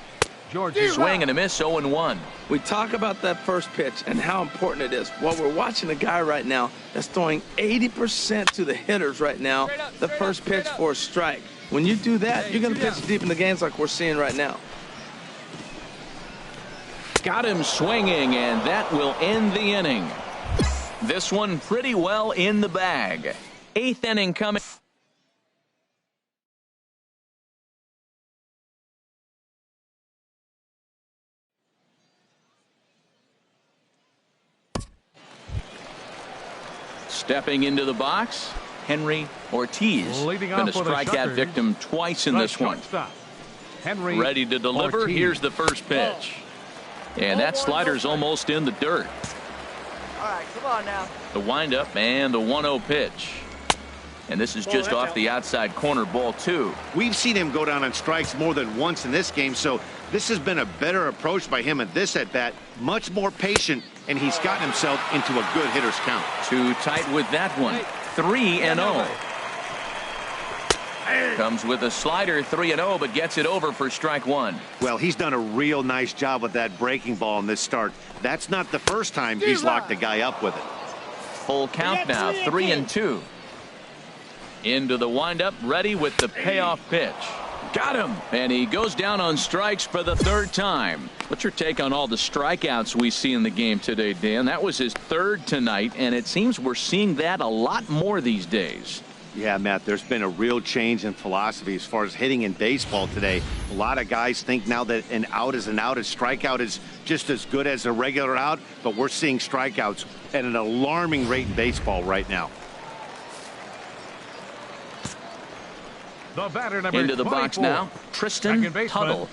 Swing and a miss, 0-1. We talk about that first pitch and how important it is. Well, we're watching a guy right now that's throwing 80% to the hitters right now. The first pitch for a strike. When you do that, you're going to pitch deep in the games like we're seeing right now. Got him swinging, and that will end the inning. This one pretty well in the bag. 8th inning coming. Stepping into the box, Henry Ortiz. Leading Going to off for the strike that Shuckers, victim twice in this one. Henry Ready to deliver. Ortiz. Here's the first pitch. And that slider's almost in the dirt. All right, come on now. The windup and the 1-0 pitch. And this is just off the outside corner, ball 2. We've seen him go down on strikes more than once in this game, so this has been a better approach by him at this at-bat. Much more patient, and he's gotten himself into a good hitter's count. Too tight with that one. 3-0. Comes with a slider, 3-0, but gets it over for strike 1. Well, he's done a real nice job with that breaking ball in this start. That's not the first time he's locked a guy up with it. Full count now, 3-2. Into the windup, ready with the payoff pitch. Got him. And he goes down on strikes for the 3rd time. What's your take on all the strikeouts we see in the game today, Dan? That was his 3rd tonight, and it seems we're seeing that a lot more these days. Yeah, Matt, there's been a real change in philosophy as far as hitting in baseball today. A lot of guys think now that an out is an out, a strikeout is just as good as a regular out, but we're seeing strikeouts at an alarming rate in baseball right now. The batter, number into the 24. Box now, Tristan Tuttle.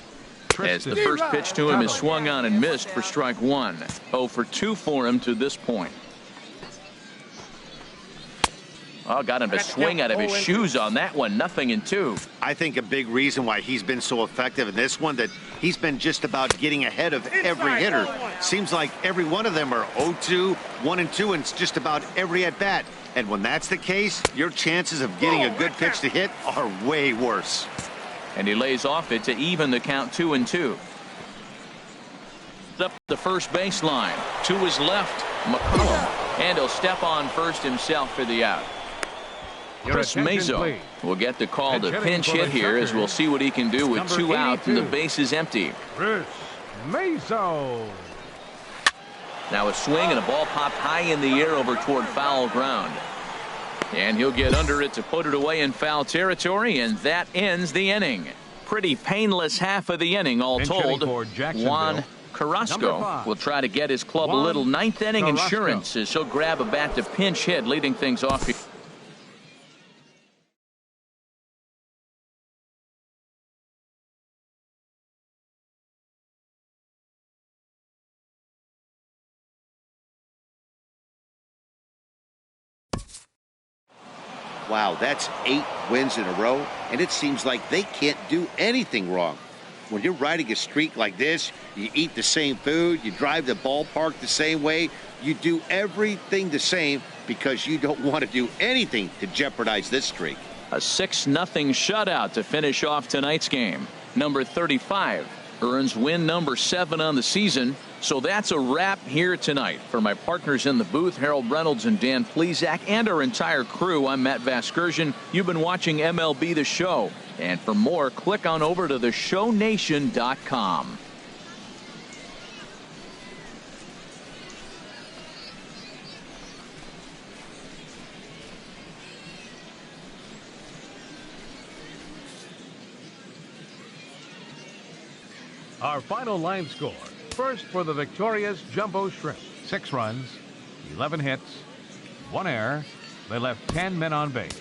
As the first pitch to him is swung on and missed for strike 1. 0 for 2 for him to this point. Oh, got him to swing out of his shoes on that one. 0-2. I think a big reason why he's been so effective in this one, that he's been just about getting ahead of every hitter. Seems like every one of them are 0-2, 1-2, and it's just about every at bat. And when that's the case, your chances of getting a good pitch to hit are way worse. And he lays off it to even the count, 2-2. Up the first baseline. To his left, McCollum. And he'll step on first himself for the out. Chris Mazo will get the call to pinch hit here, as we'll see what he can do with 2 out and the base is empty. Chris Mazo. Now a swing and a ball popped high in the air over toward foul ground. And he'll get under it to put it away in foul territory, and that ends the inning. Pretty painless half of the inning all told. Juan Carrasco will try to get his club a little 9th inning insurance as he'll grab a bat to pinch hit, leading things off. Wow, that's 8 wins in a row, and it seems like they can't do anything wrong. When you're riding a streak like this, you eat the same food, you drive the ballpark the same way, you do everything the same because you don't want to do anything to jeopardize this streak. A 6-0 shutout to finish off tonight's game. Number 35 earns win number 7 on the season. So that's a wrap here tonight. For my partners in the booth, Harold Reynolds and Dan Plesac, and our entire crew, I'm Matt Vasgersian. You've been watching MLB The Show. And for more, click on over to theshownation.com. Our final line score. First for the victorious Jumbo Shrimp. 6 runs, 11 hits, 1 error. They left 10 men on base.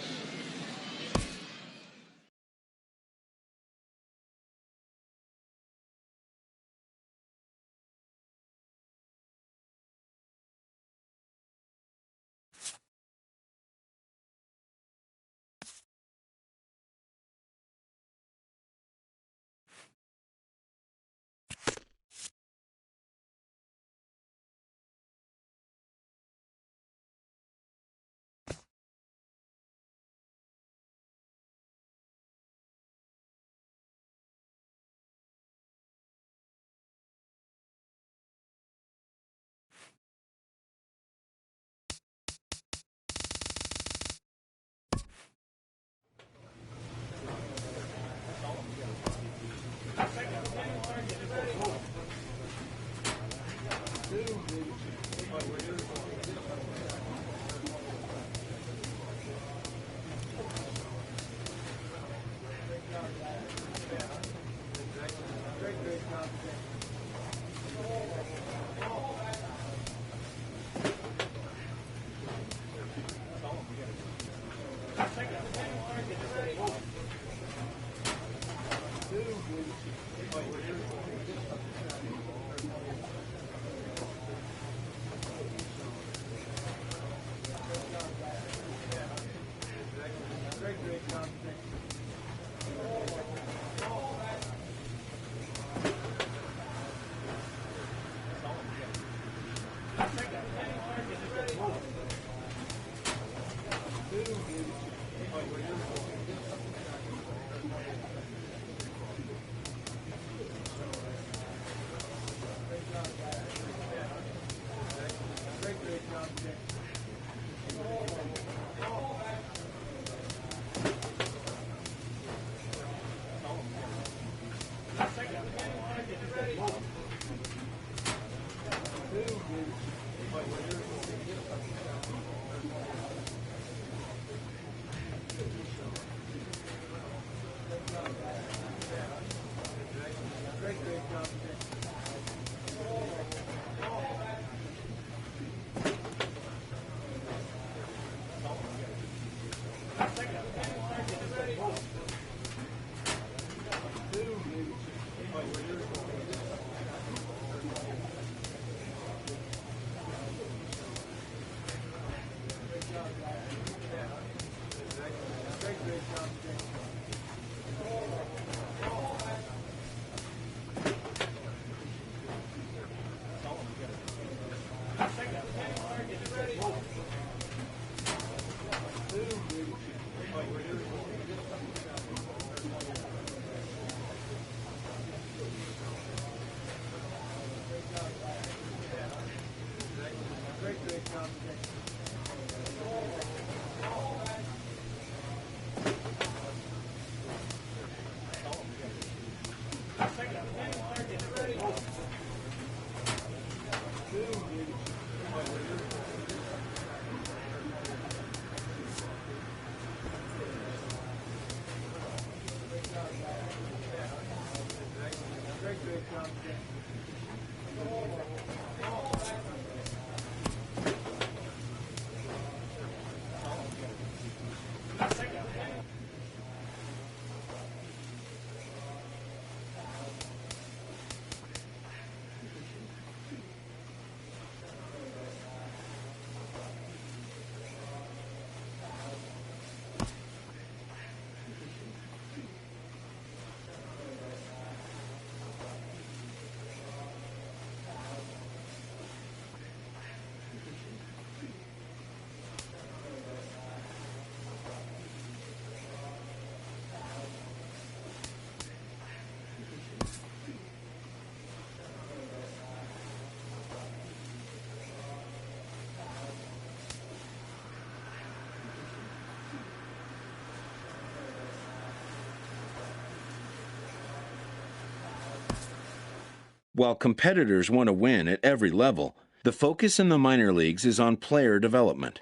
While competitors want to win at every level, the focus in the minor leagues is on player development.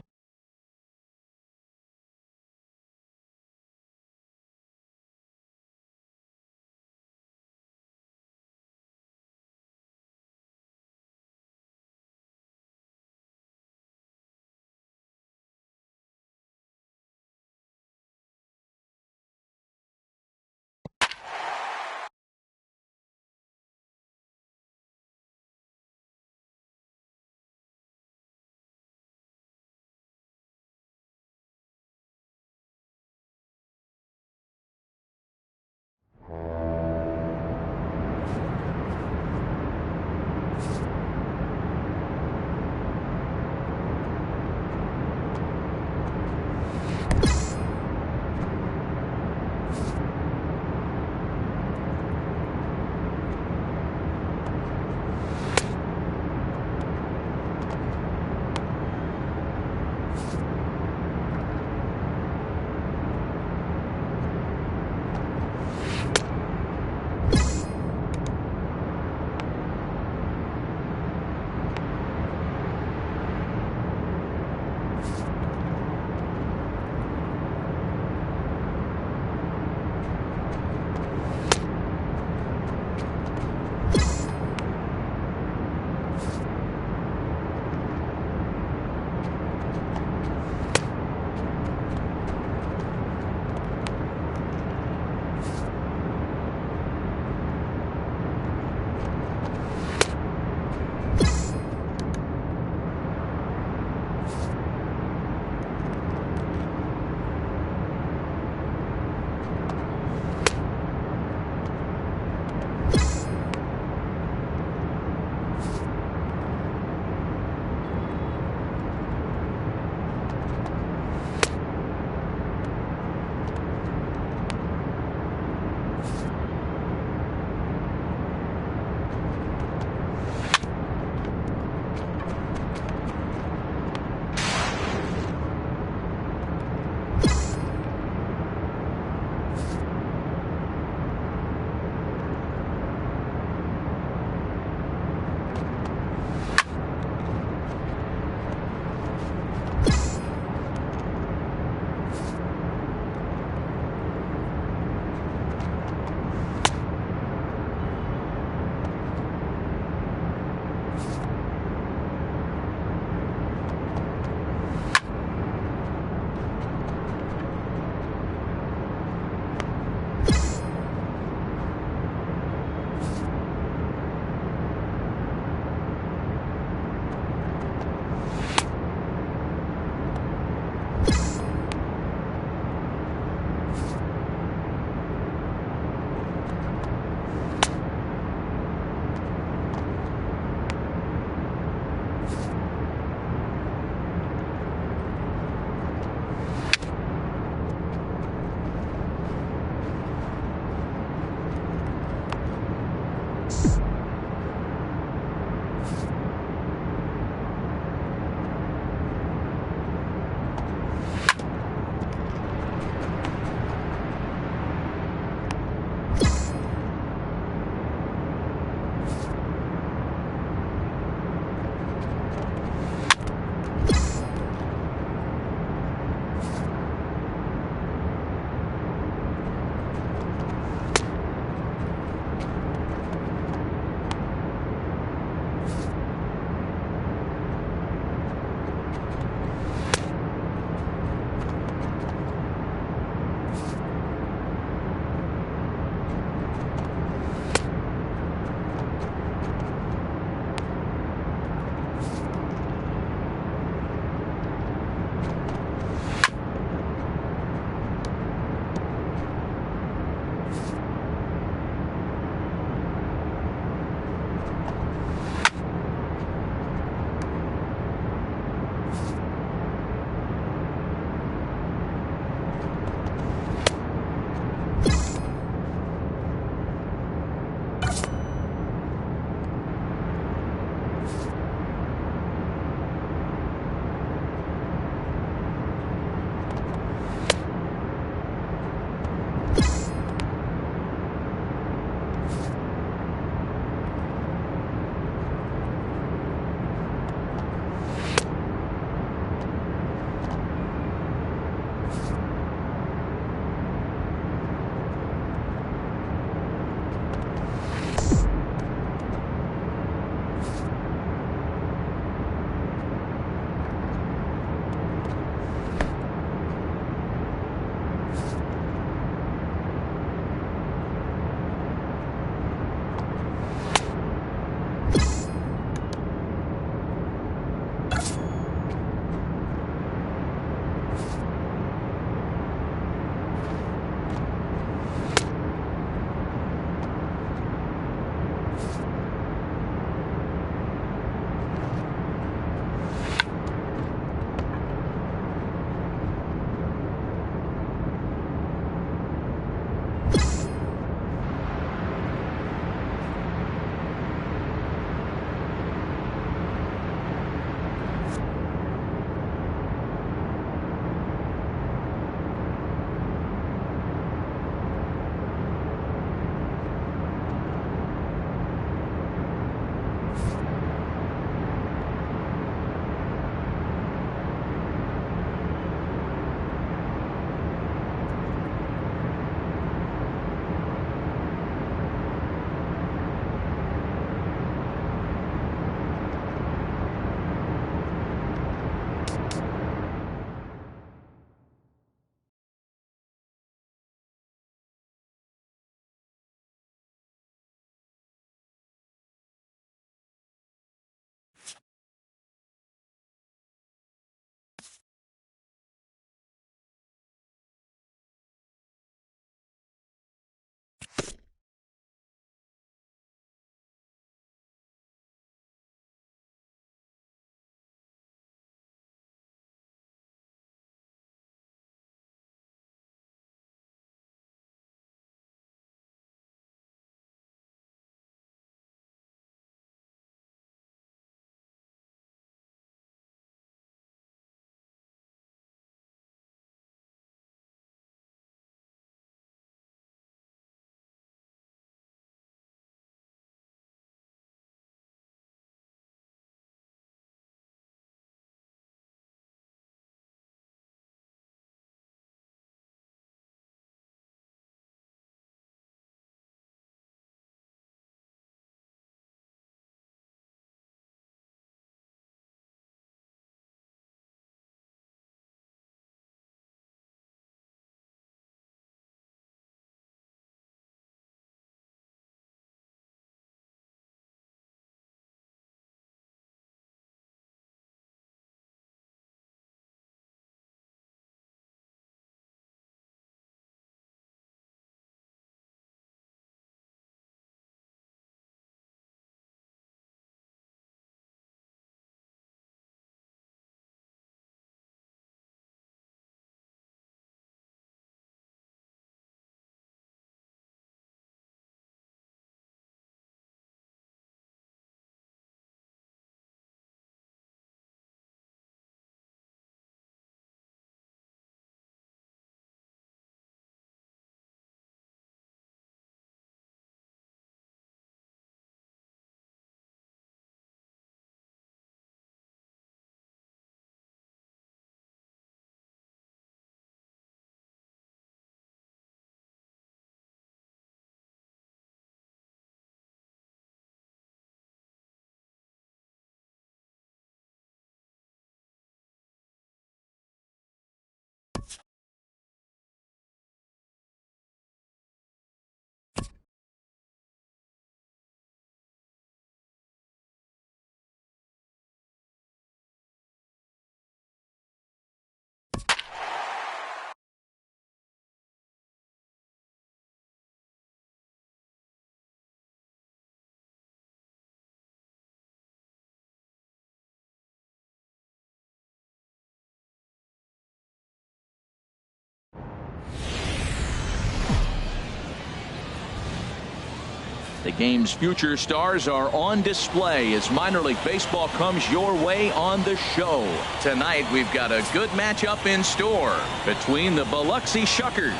The game's future stars are on display as minor league baseball comes your way on the show. Tonight we've got a good matchup in store between the Biloxi Shuckers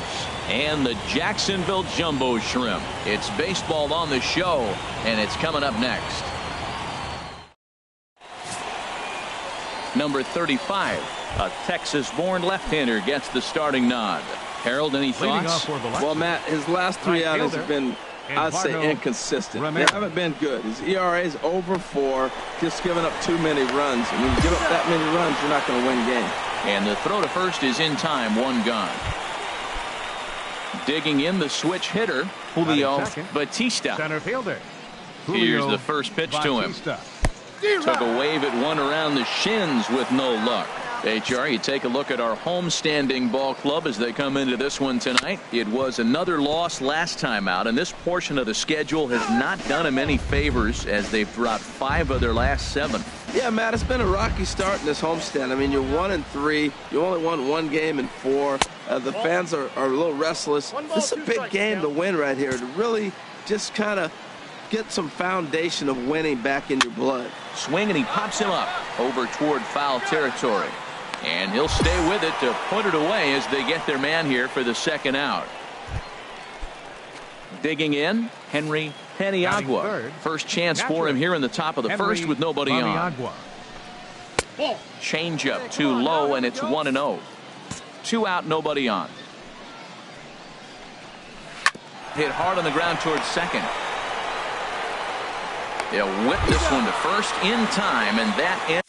and the Jacksonville Jumbo Shrimp. It's baseball on the show, and it's coming up next. Number 35, a Texas-born left-hander, gets the starting nod. Harold, any thoughts? Well, Matt, his last three outings have been, I'd say, inconsistent. They haven't been good. His ERA is over 4, just giving up too many runs. And when you give up that many runs, you're not going to win games. And the throw to first is in time, 1 gone. Digging in the switch hitter, Julio Batista. Center fielder. Here's the first pitch to him. Took a wave at one around the shins with no luck. HR, you take a look at our homestanding ball club as they come into this one tonight. It was another loss last time out, and this portion of the schedule has not done them any favors as they've dropped 5 of their last 7. Yeah, Matt, it's been a rocky start in this homestand. I mean, you're 1-3. You only won 1 game in 4. The fans are a little restless. This is a big game to win right here, to really just kind of get some foundation of winning back in your blood. Swing, and he pops him up over toward foul territory. And he'll stay with it to put it away as they get their man here for the second out. Digging in, Henry Paniagua. First chance for him here in the top of the first with nobody on. Changeup too low, and it's 1-0. 2 out, nobody on. Hit hard on the ground towards second. They'll whip this one to first in time, and that ends.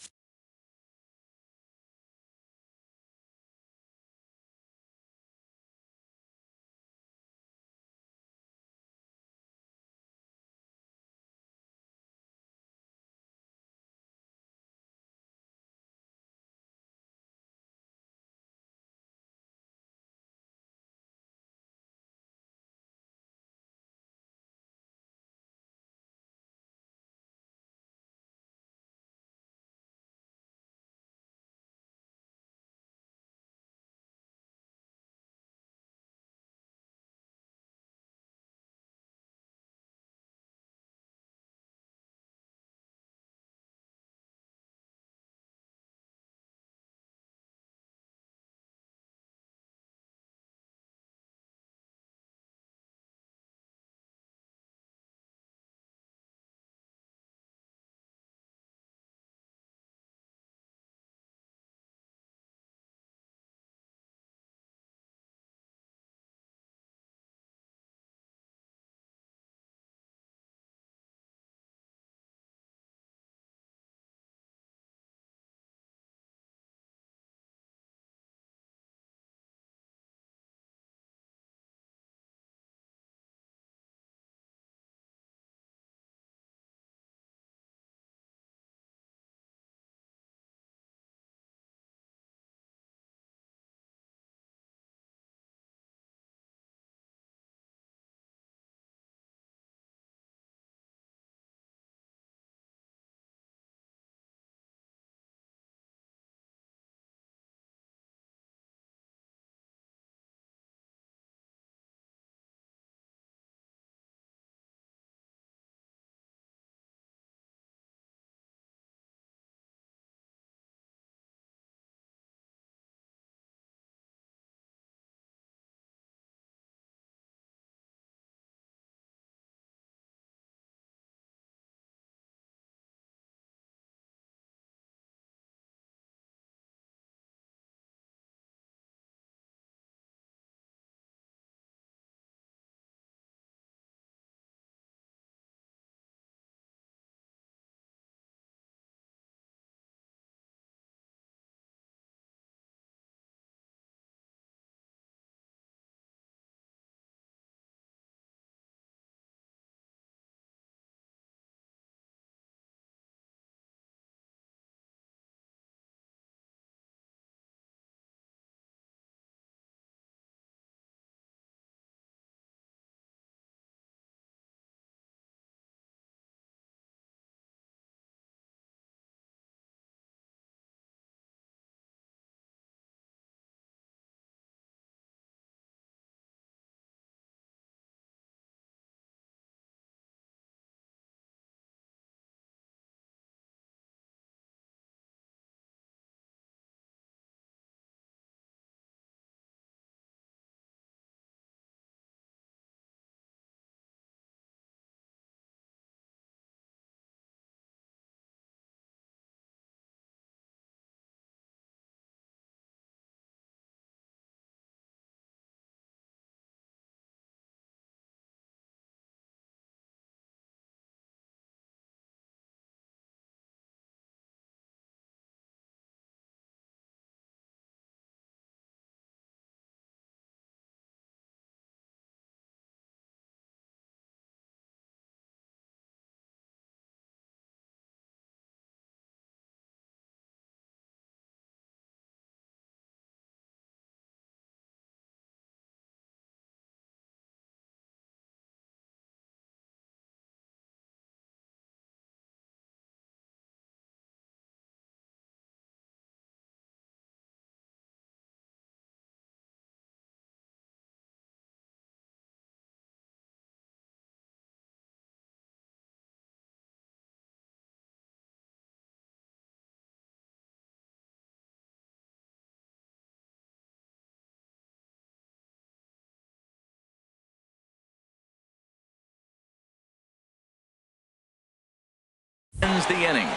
ends the inning.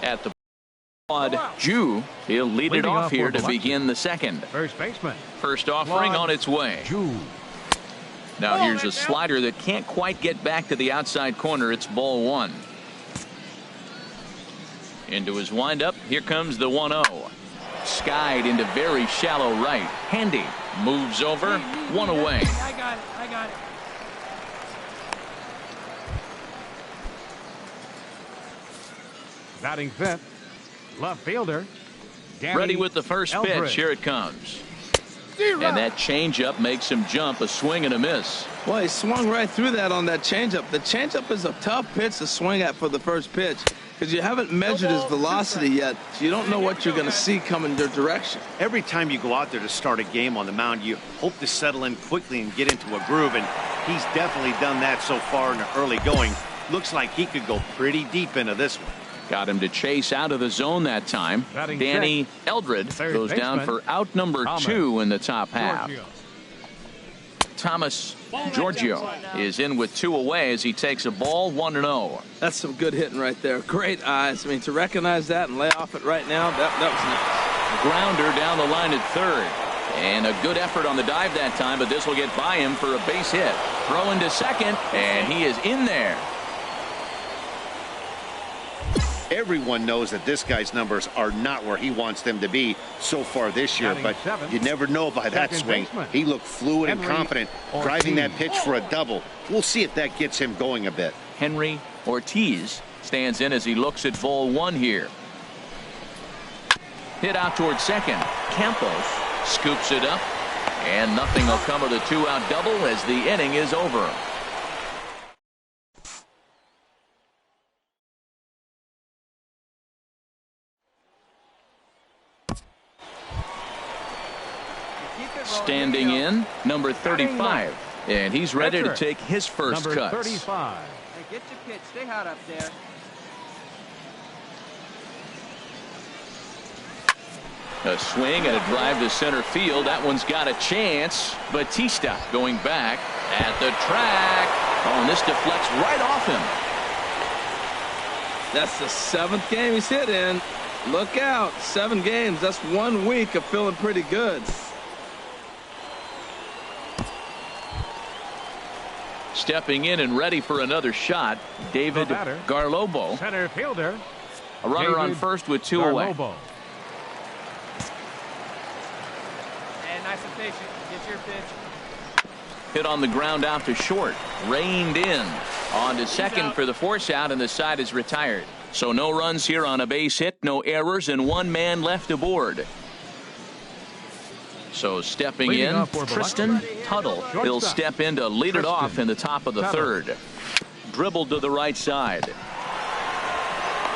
At the Jew, he'll lead it off here to begin the second. First baseman. First offering on its way. Jew. Now here's a slider that can't quite get back to the outside corner. It's ball one. Into his windup. Here comes the 1-0. Skied into very shallow right. Handy moves over. One away. I got it. I got it. Batting fifth. Left fielder. Danny Ready with the first Eldred. pitch. Here it comes. And that changeup makes him jump. A swing and a miss. Well, he swung right through that on that changeup. The changeup is a tough pitch to swing at for the first pitch because you haven't measured his velocity yet. So you don't know what you're going to see coming your direction. Every time you go out there to start a game on the mound, you hope to settle in quickly and get into a groove, and he's definitely done that so far in the early going. Looks like he could go pretty deep into this one. Got him to chase out of the zone that time. Batting Danny check. Eldred Third goes down baseman, for out number Thomas 2 in the top half. Giorgio. Thomas Giorgio is in with 2 away as he takes a ball 1-0. That's some good hitting right there. Great eyes. I mean, to recognize that and lay off it right now, that was nice. Grounder down the line at third. And a good effort on the dive that time, but this will get by him for a base hit. Throw into second, and he is in there. Everyone knows that this guy's numbers are not where he wants them to be so far this year, Batting but seventh. you never know by that Second swing. baseman. He looked fluid and Henry confident, Ortiz. driving that pitch for a double. We'll see if that gets him going a bit. Henry Ortiz stands in as he looks at ball 1 here. Hit out towards second. Campos scoops it up, and nothing will come of the 2-out double as the inning is over. Standing in, number 35, and he's ready to take his first Number cuts. 35. Hey, get your pitch. Stay hot up there. A swing and a drive to center field. That one's got a chance. Batista going back at the track. Oh, and this deflects right off him. That's the 7th game he's hit in. Look out. 7 games. That's 1 week of feeling pretty good. Stepping in and ready for another shot, David The batter. Garlobo. Center fielder. A runner on David first with 2 away. Garlobo. Hey, nice and patient. Get your pitch. Hit on the ground out to short. Reined in. On to second for the force out, and the side is retired. So no runs here on a base hit, no errors, and 1 man left aboard. So stepping Leading in, off for Tristan Tuttle. He'll step in to lead it off in the top of the third. Dribbled to the right side.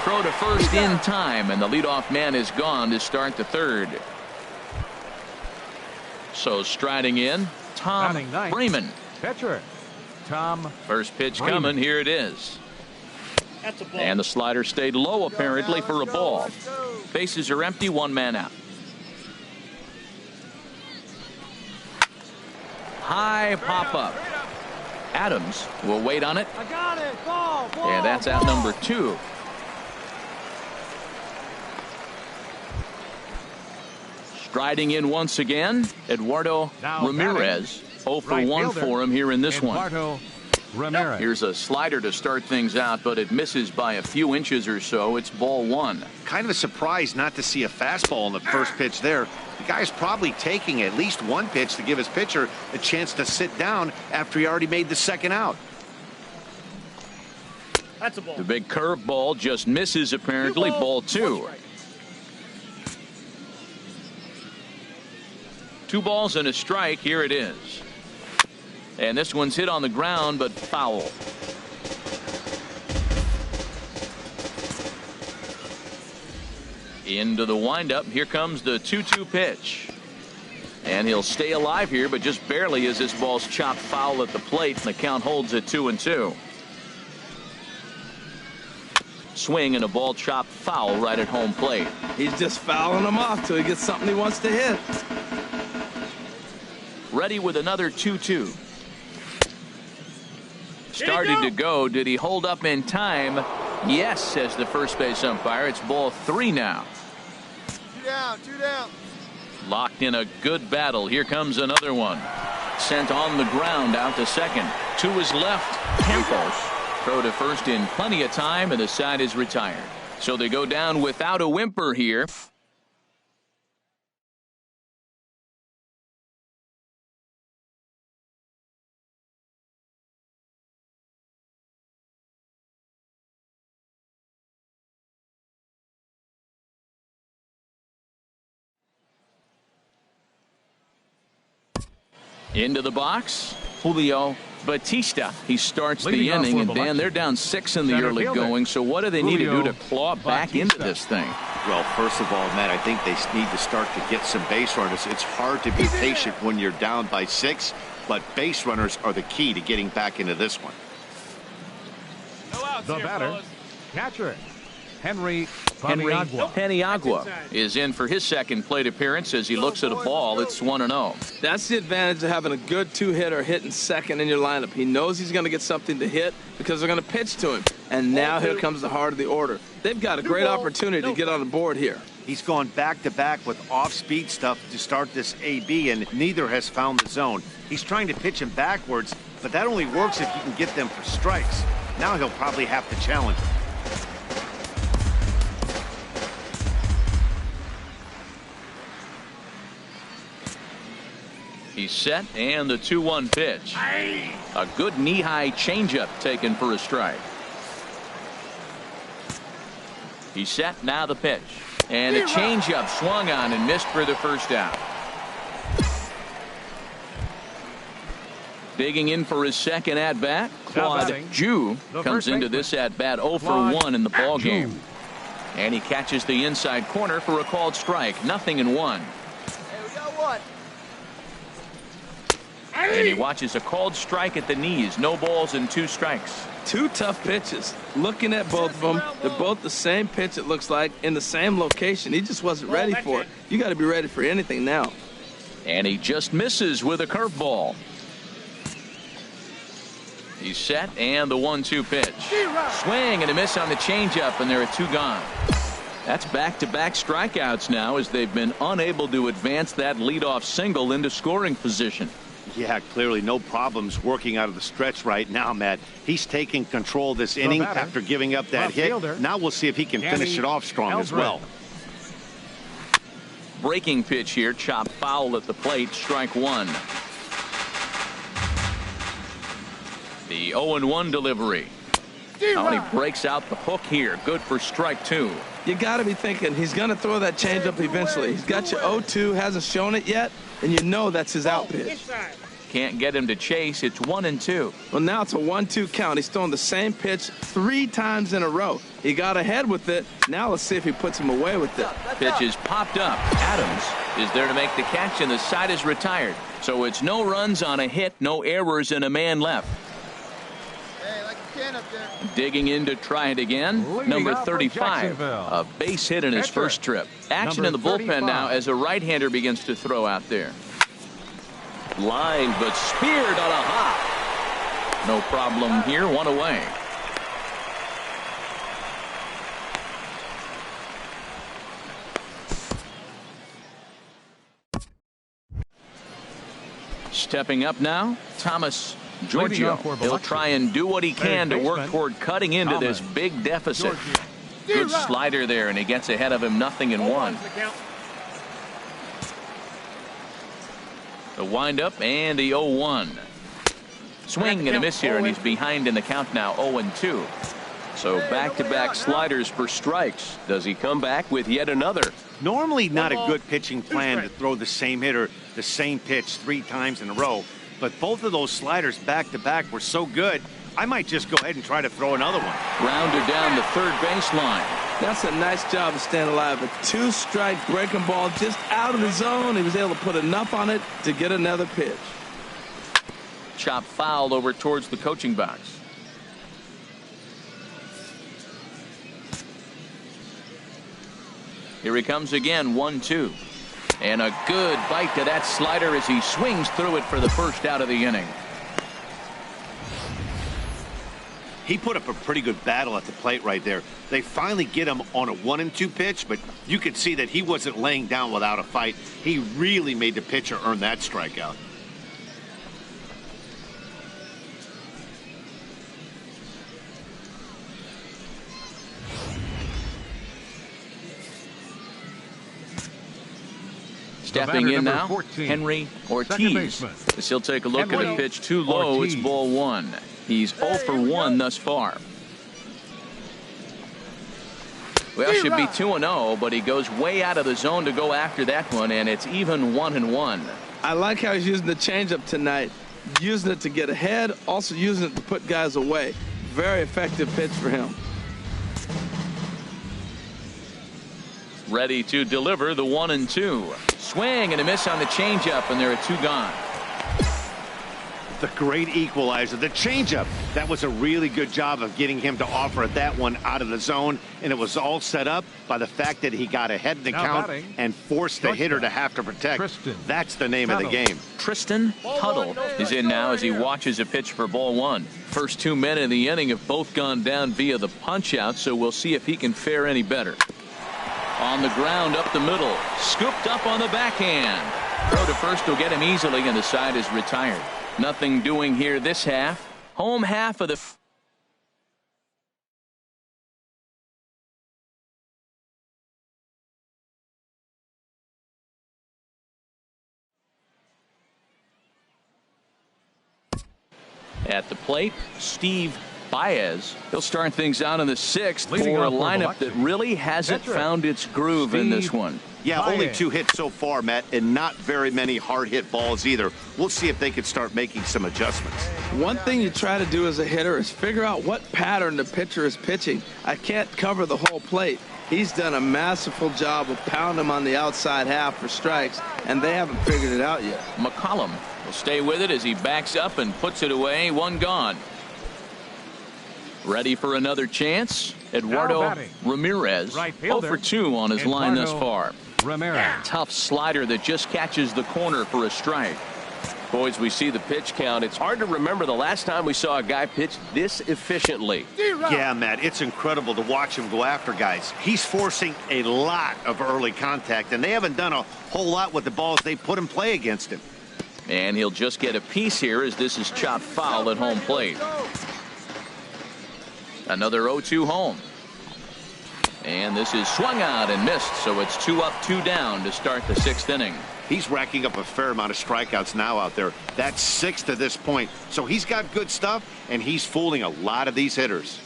Throw to first in time, and the leadoff man is gone to start the third. So striding in, Tom Batting ninth. Freeman. Pitcher. Tom. First pitch Freeman. coming. Here it is. And the slider stayed low apparently for a ball. Bases are empty, 1 man out. High pop up. Adams will wait on it. I got it. Ball. Ball. And that's out number 2. Striding in once again, Eduardo Now Ramirez. 0 for Right 1 fielder, for him here in this one. Eduardo Ramirez. Here's a slider to start things out, but it misses by a few inches or so. It's ball 1. Kind of a surprise not to see a fastball in the first pitch there. The guy's probably taking at least 1 pitch to give his pitcher a chance to sit down after he already made the second out. That's a ball. The big curveball just misses apparently. Ball 2. 2 balls and a strike. Here it is. And this one's hit on the ground, but foul. Into the windup. Here comes the 2-2 pitch. And he'll stay alive here, but just barely as this ball's chopped foul at the plate, and the count holds at 2-2. Swing and a ball chopped foul right at home plate. He's just fouling them off till he gets something he wants to hit. Ready with another 2-2. Started to go. Did he hold up in time? Yes, says the first base umpire. It's ball 3 now. 2 down, 2 down. Locked in a good battle. Here comes another one. Sent on the ground out to second. To his left, Campos. Throw to first in plenty of time, and the side is retired. So they go down without a whimper here. Into the box, Julio Batista. He starts the inning, and Dan, they're down 6 in the early going. So what do they need to do to claw back into this thing? Well, first of all, Matt, I think they need to start to get some base runners. It's hard to be patient when you're down by 6, but base runners are the key to getting back into this one. The batter, catcher, Henry Paniagua is in for his second plate appearance. As he looks at a ball, it's 1-0. That's the advantage of having a good 2-hitter hitting second in your lineup. He knows he's going to get something to hit because they're going to pitch to him. And now here comes the heart of the order. They've got a great opportunity to get on the board here. He's gone back-to-back with off-speed stuff to start this AB, and neither has found the zone. He's trying to pitch him backwards, but that only works if you can get them for strikes. Now he'll probably have to challenge him. He's set, and the 2-1 pitch. A good knee-high changeup taken for a strike. He's set, now the pitch. And a changeup swung on and missed for the first out. Digging in for his second at-bat, Claude Jew comes into this at-bat 0 for 1 in the ballgame. And he catches the inside corner for a called strike. 0-1. Hey, we got one. And he watches a called strike at the knees. No balls and 2 strikes. 2 tough pitches. Looking at both of them, they're both the same pitch, it looks like, in the same location. He just wasn't ready for it. You got to be ready for anything now. And he just misses with a curveball. He's set, and the 1-2 pitch. Swing and a miss on the changeup, and there are 2 gone. That's back-to-back strikeouts now, as they've been unable to advance that leadoff single into scoring position. Yeah, clearly no problems working out of the stretch right now, Matt. He's taking control of this inning after giving up that hit. Now we'll see if he can finish it off strong as well. Breaking pitch here, chopped foul at the plate, strike 1. The 0-1 delivery. Now he breaks out the hook here. Good for strike 2. You got to be thinking he's going to throw that changeup eventually. He's got you 0-2, hasn't shown it yet, and you know that's his out pitch. Can't get him to chase. It's 1-2. Well, now it's a 1-2 count. He's throwing the same pitch 3 times in a row. He got ahead with it. Now let's see if he puts him away with it. Pitch is popped up. Adams is there to make the catch, and the side is retired. So it's no runs on a hit, no errors, and a man left. Digging in to try it again. Number 35. A base hit in his first trip. Action in the bullpen now as a right-hander begins to throw out there. Line, but speared on a hop. No problem here. 1 away. Stepping up now, Thomas Giorgio. He'll try and do what he can to work toward cutting into this big deficit. Good slider there, and he gets ahead of him. 0-1. The windup and the 0-1. Swing and a miss here, and he's behind in the count now. 0-2. So back-to-back sliders for strikes. Does he come back with yet another? Normally not a good pitching plan to throw the same hitter the same pitch 3 times in a row. But both of those sliders back-to-back were so good, I might just go ahead and try to throw another one. Grounded down the third baseline. That's a nice job of staying alive. A 2-strike breaking ball just out of the zone. He was able to put enough on it to get another pitch. Chop fouled over towards the coaching box. Here he comes again, 1-2. And a good bite to that slider as he swings through it for the first out of the inning. He put up a pretty good battle at the plate right there. They finally get him on a 1-2 pitch, but you could see that he wasn't laying down without a fight. He really made the pitcher earn that strikeout. Stepping in now, 14, Henry Ortiz. As he'll take a look at a pitch too low. It's ball one. He's 0 for 1 thus far. Well, should be 2-0, but he goes way out of the zone to go after that one, and it's even 1-1. I like how he's using the changeup tonight, using it to get ahead, also using it to put guys away. Very effective pitch for him. Ready to deliver the 1-2. Swing and a miss on the changeup, and there are 2 gone. The great equalizer, the changeup. That was a really good job of getting him to offer that one out of the zone, and it was all set up by the fact that he got ahead in the count and forced the hitter to have to protect. That's the name of the game. Tristan Tuttle is in now as he watches a pitch for ball one. First 2 men in the inning have both gone down via the punch-out, so we'll see if he can fare any better. On the ground up the middle, scooped up on the backhand. Throw to first will get him easily, and the side is retired. Nothing doing here this half. Home half of the at the plate, Steve Baez. He'll start things out in the 6th for a lineup that really hasn't found its groove in this one. Yeah, only 2 hits so far, Matt, and not very many hard hit balls either. We'll see if they can start making some adjustments. One thing you try to do as a hitter is figure out what pattern the pitcher is pitching. I can't cover the whole plate. He's done a masterful job of pounding him on the outside half for strikes, and they haven't figured it out yet. McCollum will stay with it as he backs up and puts it away. 1 gone. Ready for another chance. Eduardo Ramirez, 0 for 2 on his line thus far. Tough slider that just catches the corner for a strike. Boys, we see the pitch count. It's hard to remember the last time we saw a guy pitch this efficiently. Yeah, Matt, it's incredible to watch him go after guys. He's forcing a lot of early contact, and they haven't done a whole lot with the balls they put in play against him. And he'll just get a piece here as this is chopped foul at home plate. Another 0-2 home. And this is swung out and missed, so it's 2 up, 2 down to start the 6th inning. He's racking up a fair amount of strikeouts now out there. That's 6 to this point. So he's got good stuff, and he's fooling a lot of these hitters.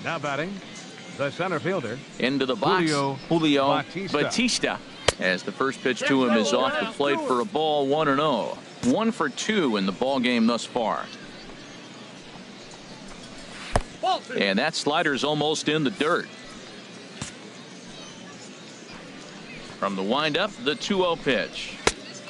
Now batting, the center fielder. Into the box, Julio Batista. As the first pitch to him is off the plate for a ball, 1-0. 1 for 2 in the ball game thus far. And that slider's almost in the dirt. From the windup, the 2-0 pitch.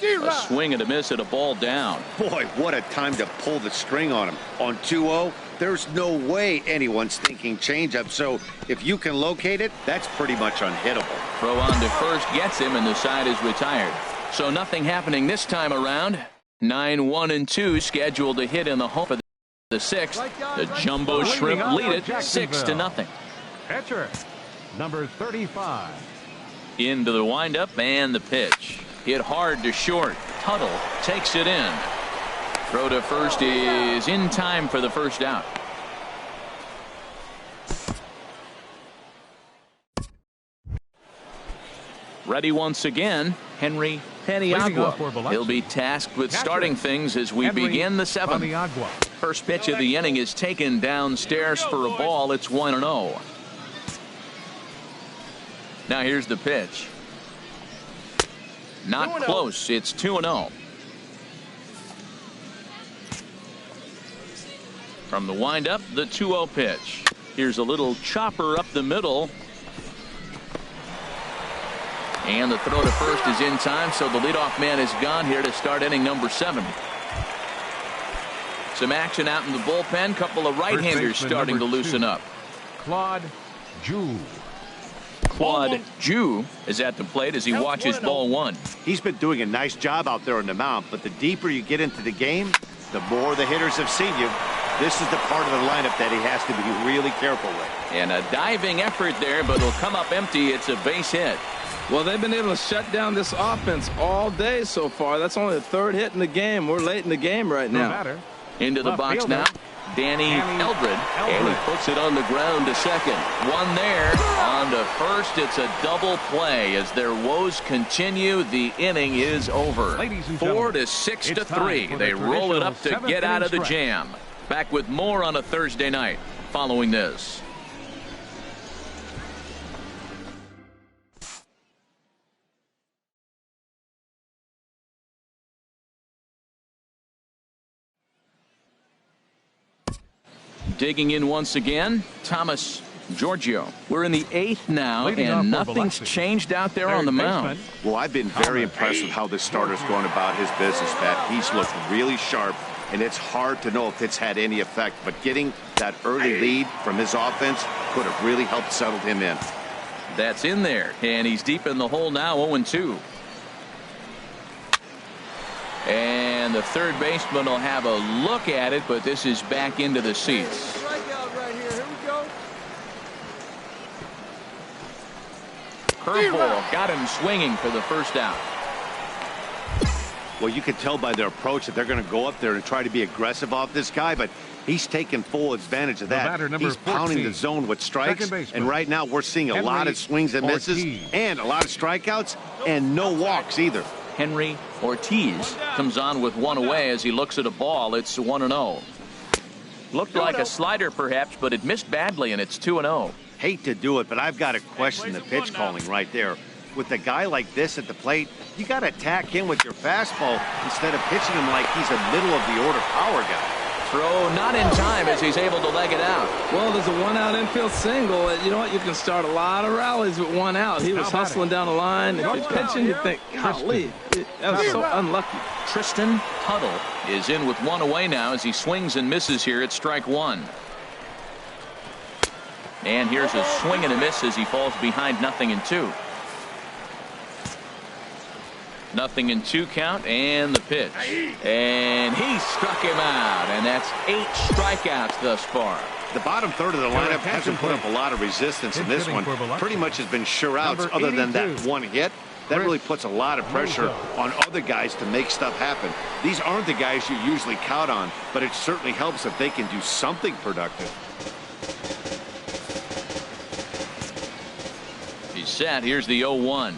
A swing and a miss at a ball down. Boy, what a time to pull the string on him. On 2-0, there's no way anyone's thinking changeup. So if you can locate it, that's pretty much unhittable. Throw on to first gets him, and the side is retired. So nothing happening this time around. 9-1-2 scheduled to hit in the home for the 6th. The Jumbo Shrimp lead it 6-0. Catcher, number 35. Into the windup and the pitch. Hit hard to short. Tuttle takes it in. Throw to first is in time for the first out. Ready once again, Henry Paniagua. He'll be tasked with starting things as we begin the 7th. First pitch of the inning is taken downstairs for a ball. It's 1-0. Now here's the pitch. Not close. It's 2-0. From the windup, the 2-0 pitch. Here's a little chopper up the middle. And the throw to first is in time, so the leadoff man is gone here to start inning number 7. Some action out in the bullpen. Couple of right-handers starting to loosen up. Claude Jew. Claude Jew is at the plate as he watches ball one. He's been doing a nice job out there on the mound, but the deeper you get into the game, the more the hitters have seen you. This is the part of the lineup that he has to be really careful with. And a diving effort there, but it'll come up empty. It's a base hit. Well, they've been able to shut down this offense all day so far. That's only the third hit in the game. We're late in the game right now. Into the box now, Danny Eldred, and he puts it on the ground to second. One there, on to first. It's a double play as their woes continue. The inning is over. 4 to 6 to 3. They roll it up to get out of the jam. Back with more on a Thursday night following this. Digging in once again, Thomas Giorgio. We're in the 8th now, and nothing's changed out there on the mound. Well, I've been very impressed with how this starter's going about his business, Pat. He's looked really sharp, and it's hard to know if it's had any effect, but getting that early lead from his offense could have really helped settle him in. That's in there, and he's deep in the hole now, 0-2. And the third baseman will have a look at it, but this is back into the seats. Strikeout right here. Here we go. Curveball got him swinging for the first out. Well, you can tell by their approach that they're going to go up there and try to be aggressive off this guy, but he's taking full advantage of that. He's pounding the zone with strikes, and right now we're seeing a lot of swings and misses and a lot of strikeouts and no walks either. Henry Ortiz comes on with one away as he looks at a ball. It's 1-0. Looked like a slider perhaps, but it missed badly, and it's 2-0. Hate to do it, but I've got to question the pitch calling right there. With a guy like this at the plate, you got to attack him with your fastball instead of pitching him like he's a middle-of-the-order power guy. Throw not in time as he's able to leg it out. Well, there's a one-out infield single. You know what? You can start a lot of rallies with one out. He was hustling down the line. If you're pitching, you think, golly, that was so unlucky. Tristan Tuttle is in with one away now as he swings and misses here at strike one. And here's a swing and a miss as he falls behind 0-2. 0-2 count, and the pitch. And he struck him out, and that's 8 strikeouts thus far. The bottom third of the lineup hasn't put up a lot of resistance in this one. Pretty much has been sure outs other than that one hit. That really puts a lot of pressure on other guys to make stuff happen. These aren't the guys you usually count on, but it certainly helps if they can do something productive. He's set. Here's the 0-1.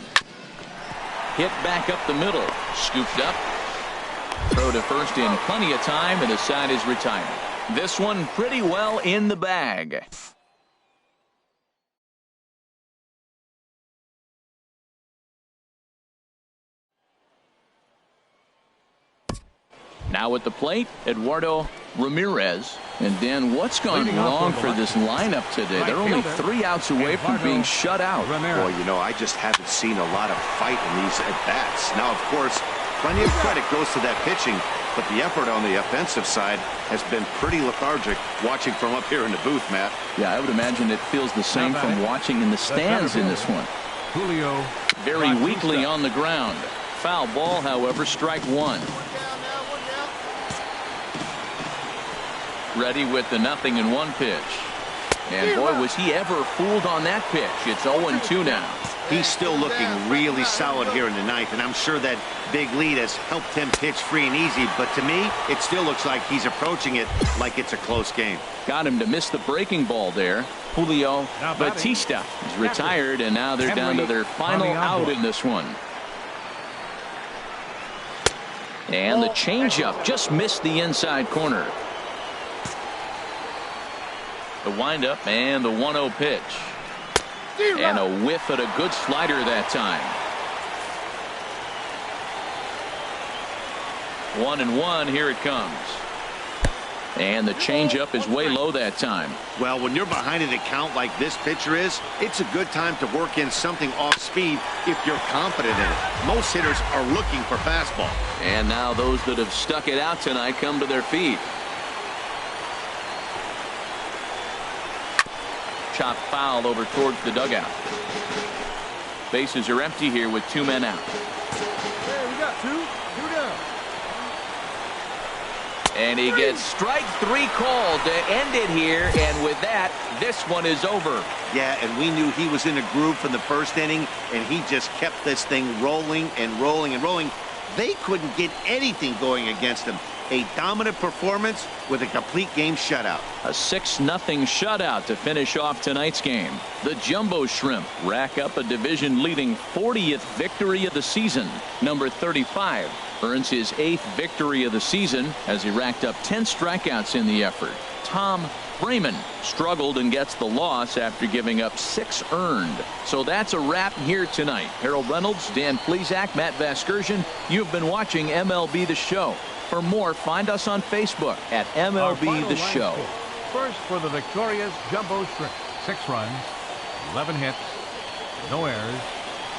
Hit back up the middle. Scooped up. Throw to first in plenty of time, and the side is retired. This one pretty well in the bag. Now at the plate, Eduardo Ramirez. And Dan, what's gone wrong for this lineup today? They're only 3 outs away from being shut out. Well, you know, I just haven't seen a lot of fight in these at-bats. Now, of course, plenty of credit goes to that pitching, but the effort on the offensive side has been pretty lethargic watching from up here in the booth, Matt. Yeah, I would imagine it feels the same from watching in the stands in this one. Julio. Very weakly on the ground. Foul ball, however, strike one. Ready with the 0-1 pitch. And boy, was he ever fooled on that pitch. It's 0-2 now. He's still looking really solid here in the ninth, and I'm sure that big lead has helped him pitch free and easy, but to me, it still looks like he's approaching it like it's a close game. Got him to miss the breaking ball there. Julio Batista is retired, and now they're down to their final out in this one. And the changeup just missed the inside corner. The windup and the 1-0 pitch. And a whiff at a good slider that time. 1-1, here it comes. And the changeup is way low that time. Well, when you're behind an account like this pitcher is, it's a good time to work in something off speed if you're confident in it. Most hitters are looking for fastball. And now those that have stuck it out tonight come to their feet. chop foul over towards the dugout. Bases are empty here with 2 men out. Hey, we got two down. And he gets strike 3 called to end it here, and with that, this one is over. Yeah, and we knew he was in a groove from the first inning, and he just kept this thing rolling and rolling and rolling. They couldn't get anything going against him. A dominant performance with a complete game shutout. A 6-0 shutout to finish off tonight's game. The Jumbo Shrimp rack up a division-leading 40th victory of the season. Number 35 earns his 8th victory of the season as he racked up 10 strikeouts in the effort. Tom Freeman struggled and gets the loss after giving up 6 earned. So that's a wrap here tonight. Harold Reynolds, Dan Plesac, Matt Vasgersian. You've been watching MLB The Show. For more, find us on Facebook at MLB The Show. First for the victorious Jumbo Shrimp. 6 runs, 11 hits, no errors.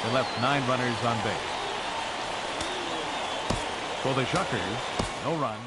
They left 9 runners on base. For the Shuckers, no runs.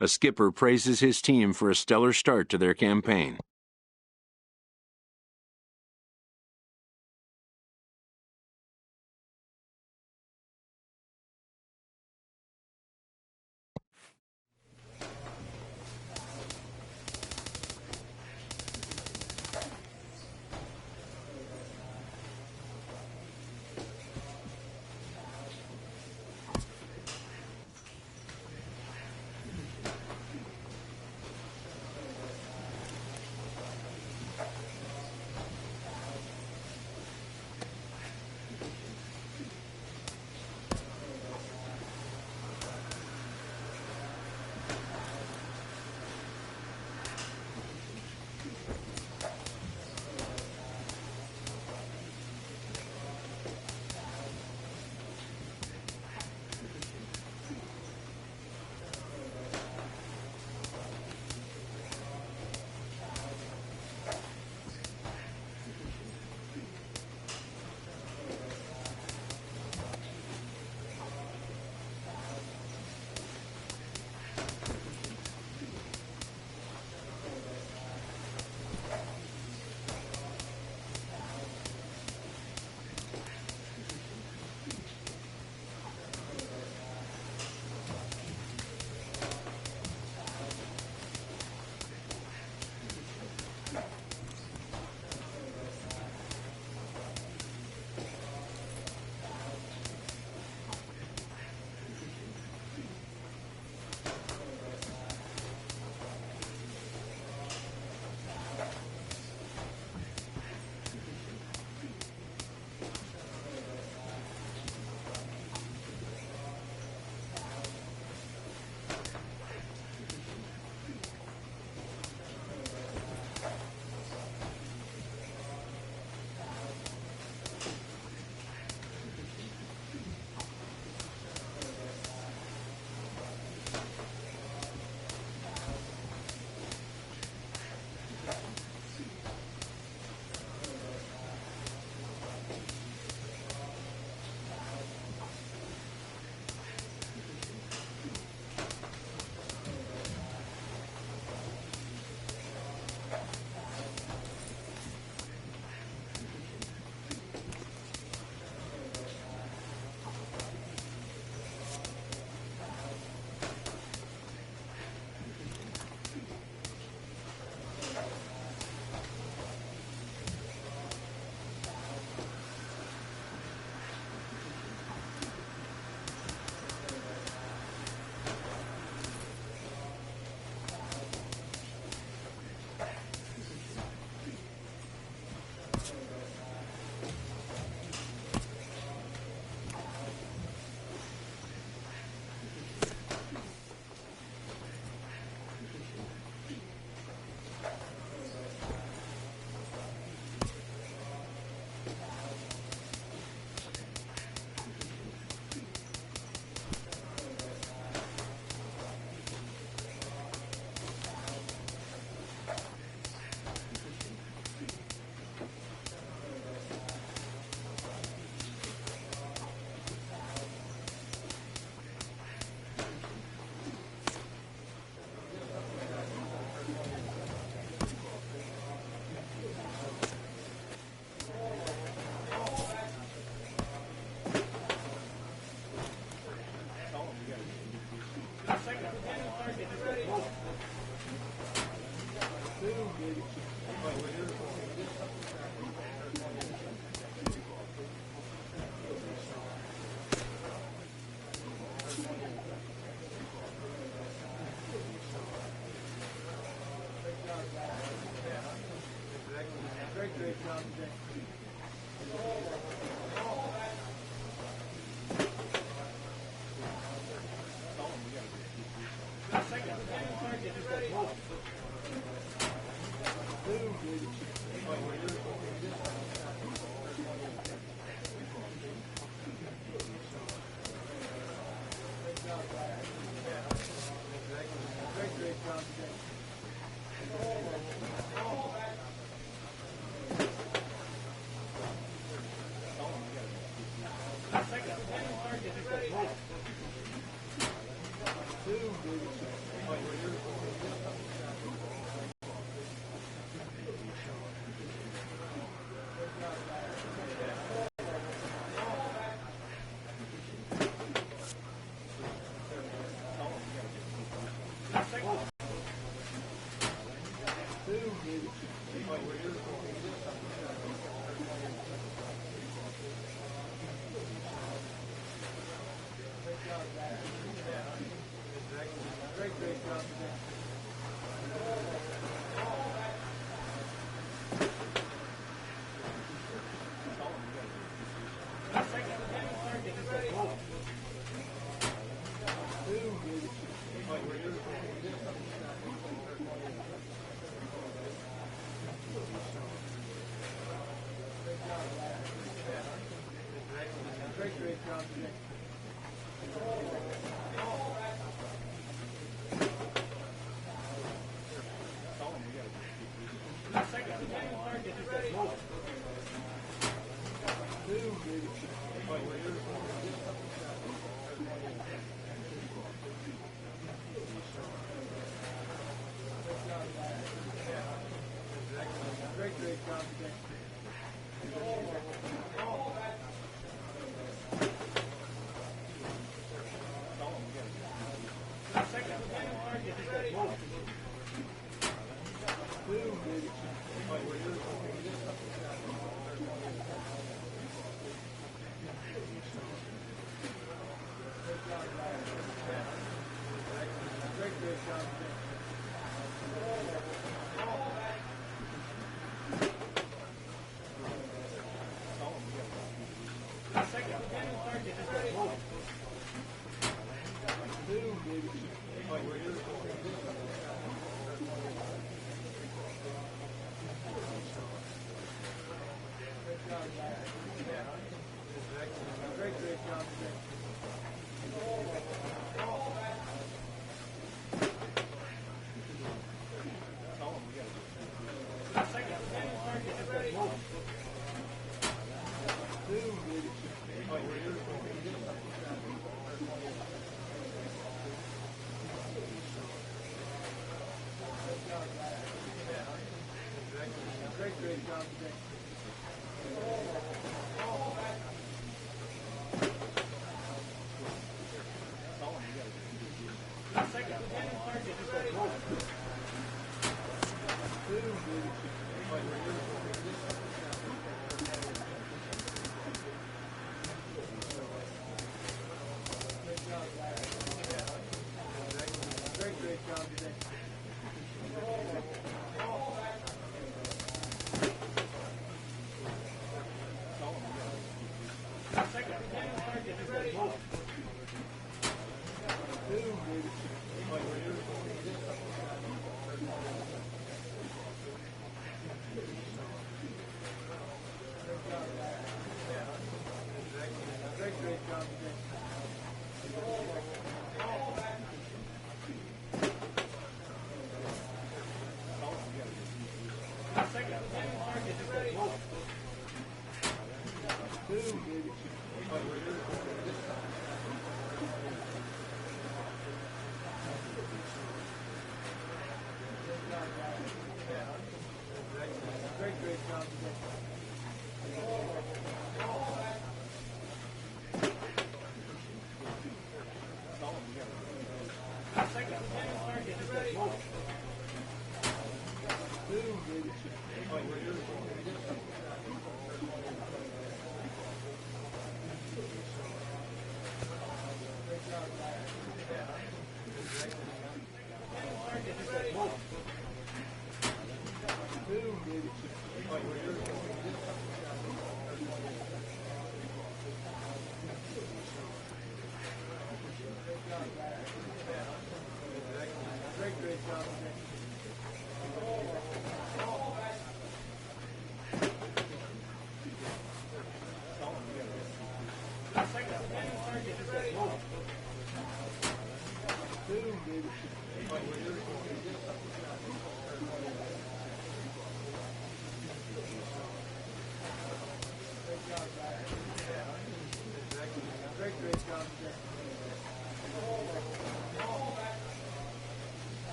A skipper praises his team for a stellar start to their campaign.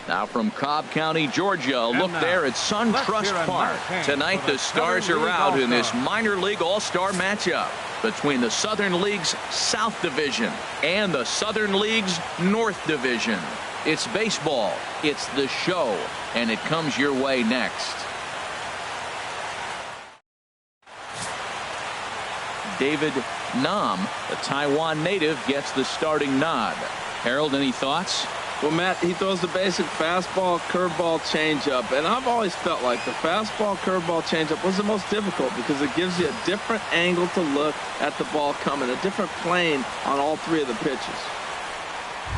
Now from Cobb County, Georgia, a look there at SunTrust Park. Tonight, the Stars are out in this minor league all-star matchup between the Southern League's South Division and the Southern League's North Division. It's baseball, it's the show, and it comes your way next. David Nam, the Taiwan native, gets the starting nod. Harold, any thoughts? Well, Matt, he throws the basic fastball, curveball, changeup, and I've always felt like the fastball, curveball, changeup was the most difficult because it gives you a different angle to look at the ball coming, a different plane on all three of the pitches.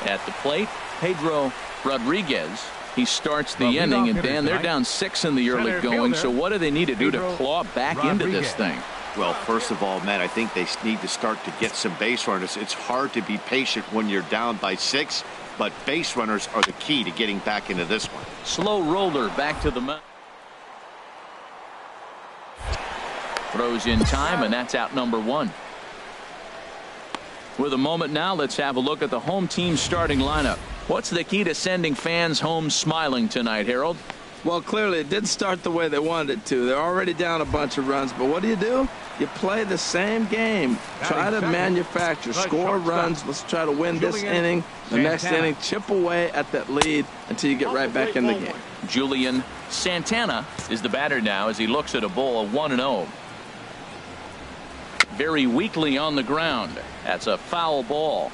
At the plate, Pedro Rodriguez. He starts the inning, and Dan, they're down 6 in the early going, so what do they need to do to claw back into this thing? Well, first of all, Matt, I think they need to start to get some base runners. It's hard to be patient when you're down by 6. But base runners are the key to getting back into this one. Slow roller back to the mound. Throws in time, and that's out number 1. With a moment now, let's have a look at the home team starting lineup. What's the key to sending fans home smiling tonight, Harold? Well, clearly it didn't start the way they wanted it to. They're already down a bunch of runs, but what do? You play the same game. Try to manufacture, score runs. Let's try to win this inning, the next inning, chip away at that lead until you get right back in the game. Julian Santana is the batter now as he looks at a ball of 1-0. very weakly on the ground. That's a foul ball.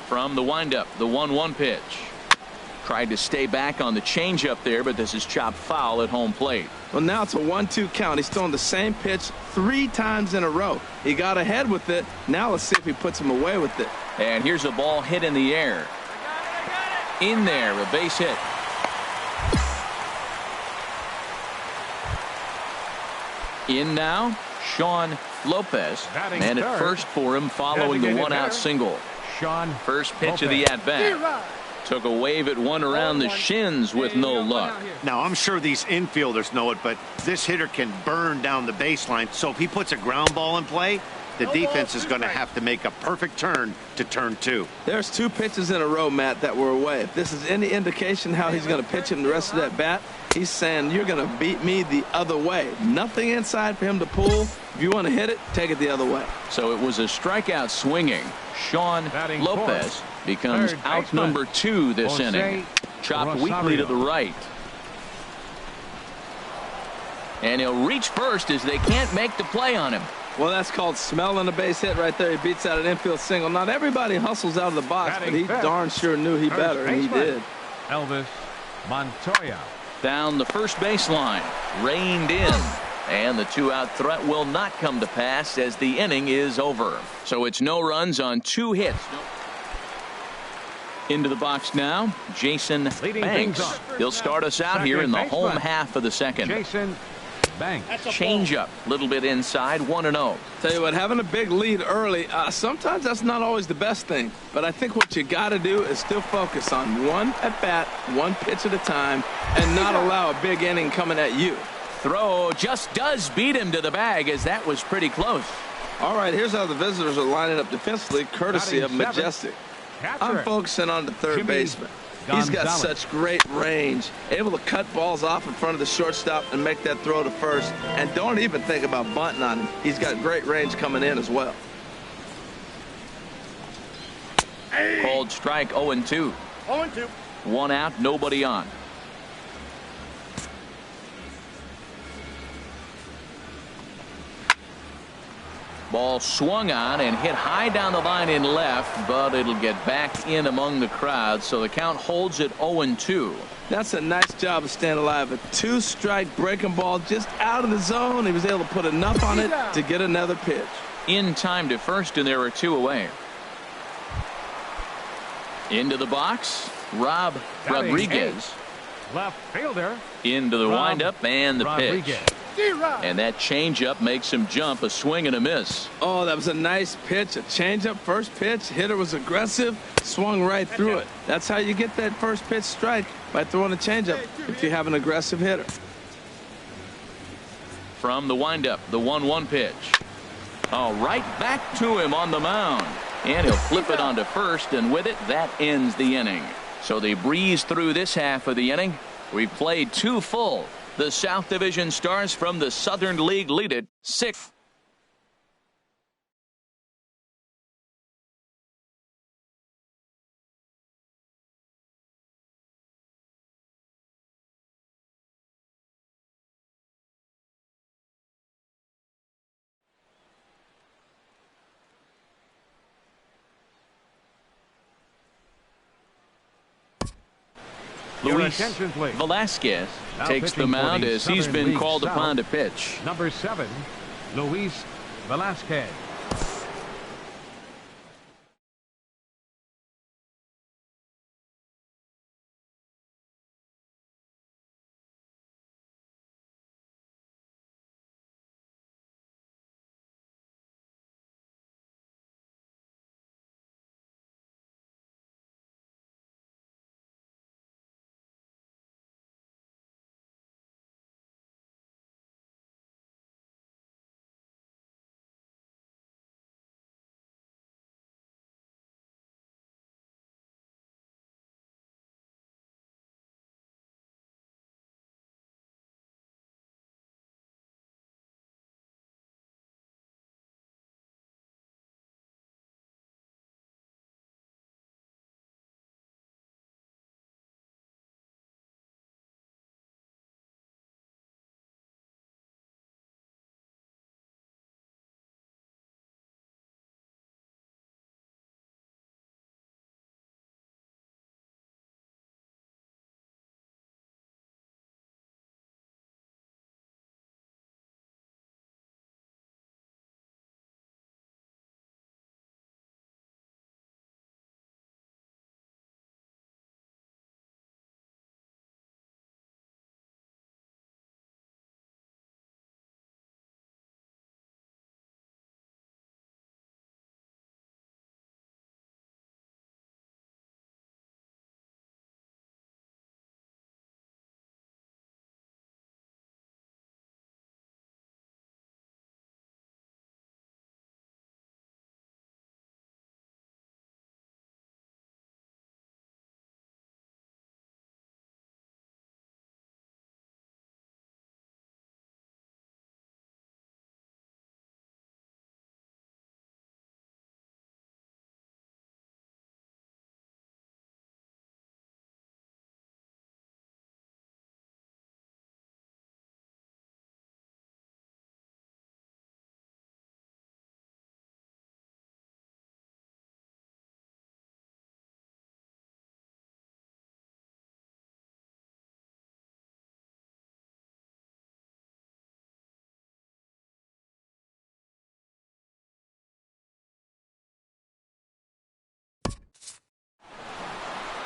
From the windup, the 1-1 pitch. Tried to stay back on the changeup there, but this is chopped foul at home plate. Well, now it's a 1-2 count. He's throwing the same pitch 3 times in a row. He got ahead with it. Now let's see if he puts him away with it. And here's a ball hit in the air. In there, a base hit. In now, Sean Lopez. Man at first for him following the 1-out single. First pitch of the at-bat. Took a wave at one around the shins with no luck. Now, I'm sure these infielders know it, but this hitter can burn down the baseline. So if he puts a ground ball in play, the defense is going to have to make a perfect turn to turn 2. There's 2 pitches in a row, Matt, that were away. If this is any indication how he's going to pitch him the rest of that bat, he's saying you're going to beat me the other way. Nothing inside for him to pull. If you want to hit it, take it the other way. So it was a strikeout swinging. Sean Lopez becomes out number 2 this inning. Chopped weakly to the right. And he'll reach first as they can't make the play on him. Well, that's called smelling a base hit right there. He beats out an infield single. Not everybody hustles out of the box, but he darn sure knew he better, and he did. Elvis Montoya. Down the first baseline. Reined in. And the 2-out threat will not come to pass as the inning is over. So it's no runs on 2 hits. Into the box now, Jason Banks. He'll start us out here in the home half of the second. Jason Banks. Change-up, little bit inside, 1-0. Tell you what, having a big lead early, sometimes that's not always the best thing. But I think what you got to do is still focus on 1 at-bat, 1 pitch at a time, and not allow a big inning coming at you. Throw just does beat him to the bag, as that was pretty close. All right, here's how the visitors are lining up defensively, courtesy of Majestic. I'm focusing on the third baseman. He's got such great range, able to cut balls off in front of the shortstop and make that throw to first. And don't even think about bunting on him. He's got great range coming in as well. Called strike 0-2. 0-2. 1 out, nobody on. Ball swung on and hit high down the line in left, but it'll get back in among the crowd, so the count holds at 0-2. That's a nice job of staying alive. A 2-strike breaking ball just out of the zone. He was able to put enough on it to get another pitch. In time to first, and there were 2 away. Into the box, Rob Rodriguez. Left fielder. Into the windup and the pitch. And that changeup makes him jump, a swing and a miss. Oh, that was a nice pitch. A changeup, first pitch. Hitter was aggressive, swung right through it. That's how you get that first pitch strike, by throwing a changeup if you have an aggressive hitter. From the windup, the 1-1 pitch. Oh, right back to him on the mound. And he'll flip it onto first, and with it, that ends the inning. So they breeze through this half of the inning. We've played 2 full. The South Division Stars from the Southern League lead it 6. Luis Velasquez takes the mound as he's been called upon to pitch. Number 7, Luis Velasquez.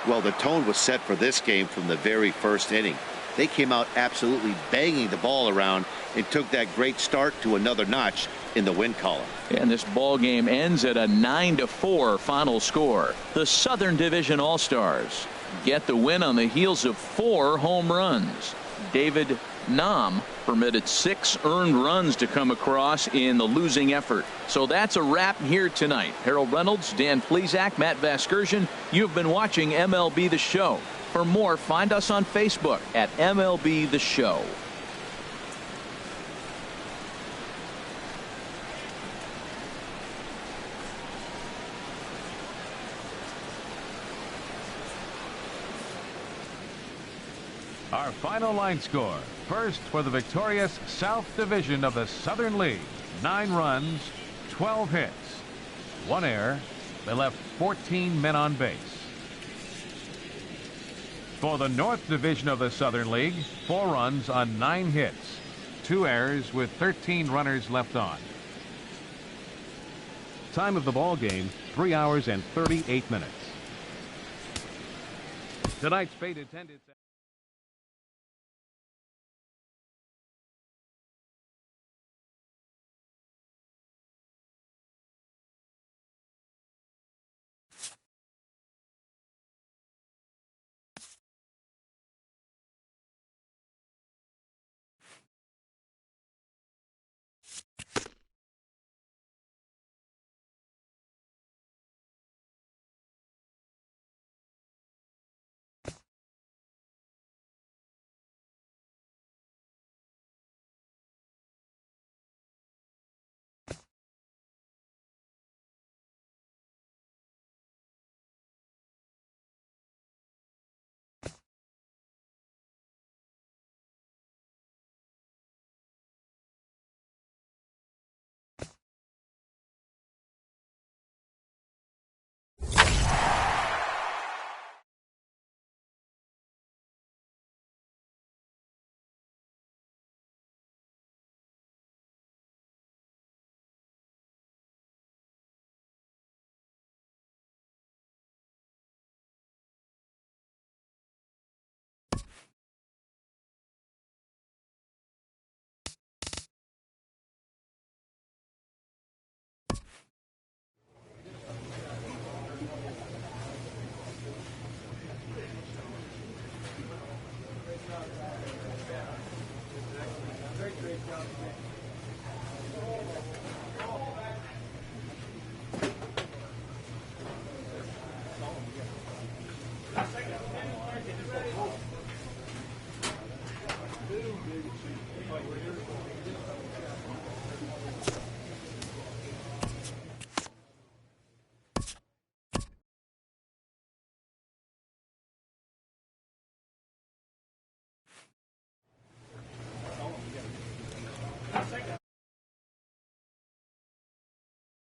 Well, the tone was set for this game from the very first inning. They came out absolutely banging the ball around and took that great start to another notch in the win column. And this ball game ends at a 9-4 final score. The Southern Division All-Stars get the win on the heels of 4 home runs. David Nam permitted 6 earned runs to come across in the losing effort. So that's a wrap here tonight. Harold Reynolds, Dan Plesac, Matt Vasgersian. You've been watching MLB The Show. For more, find us on Facebook at MLB The Show. Our final line score. First for the victorious South Division of the Southern League. 9 runs, 12 hits, 1 error. They left 14 men on base. For the North Division of the Southern League, 4 runs on 9 hits, 2 errors with 13 runners left on. Time of the ball game, 3 hours and 38 minutes. Tonight's fate attendance.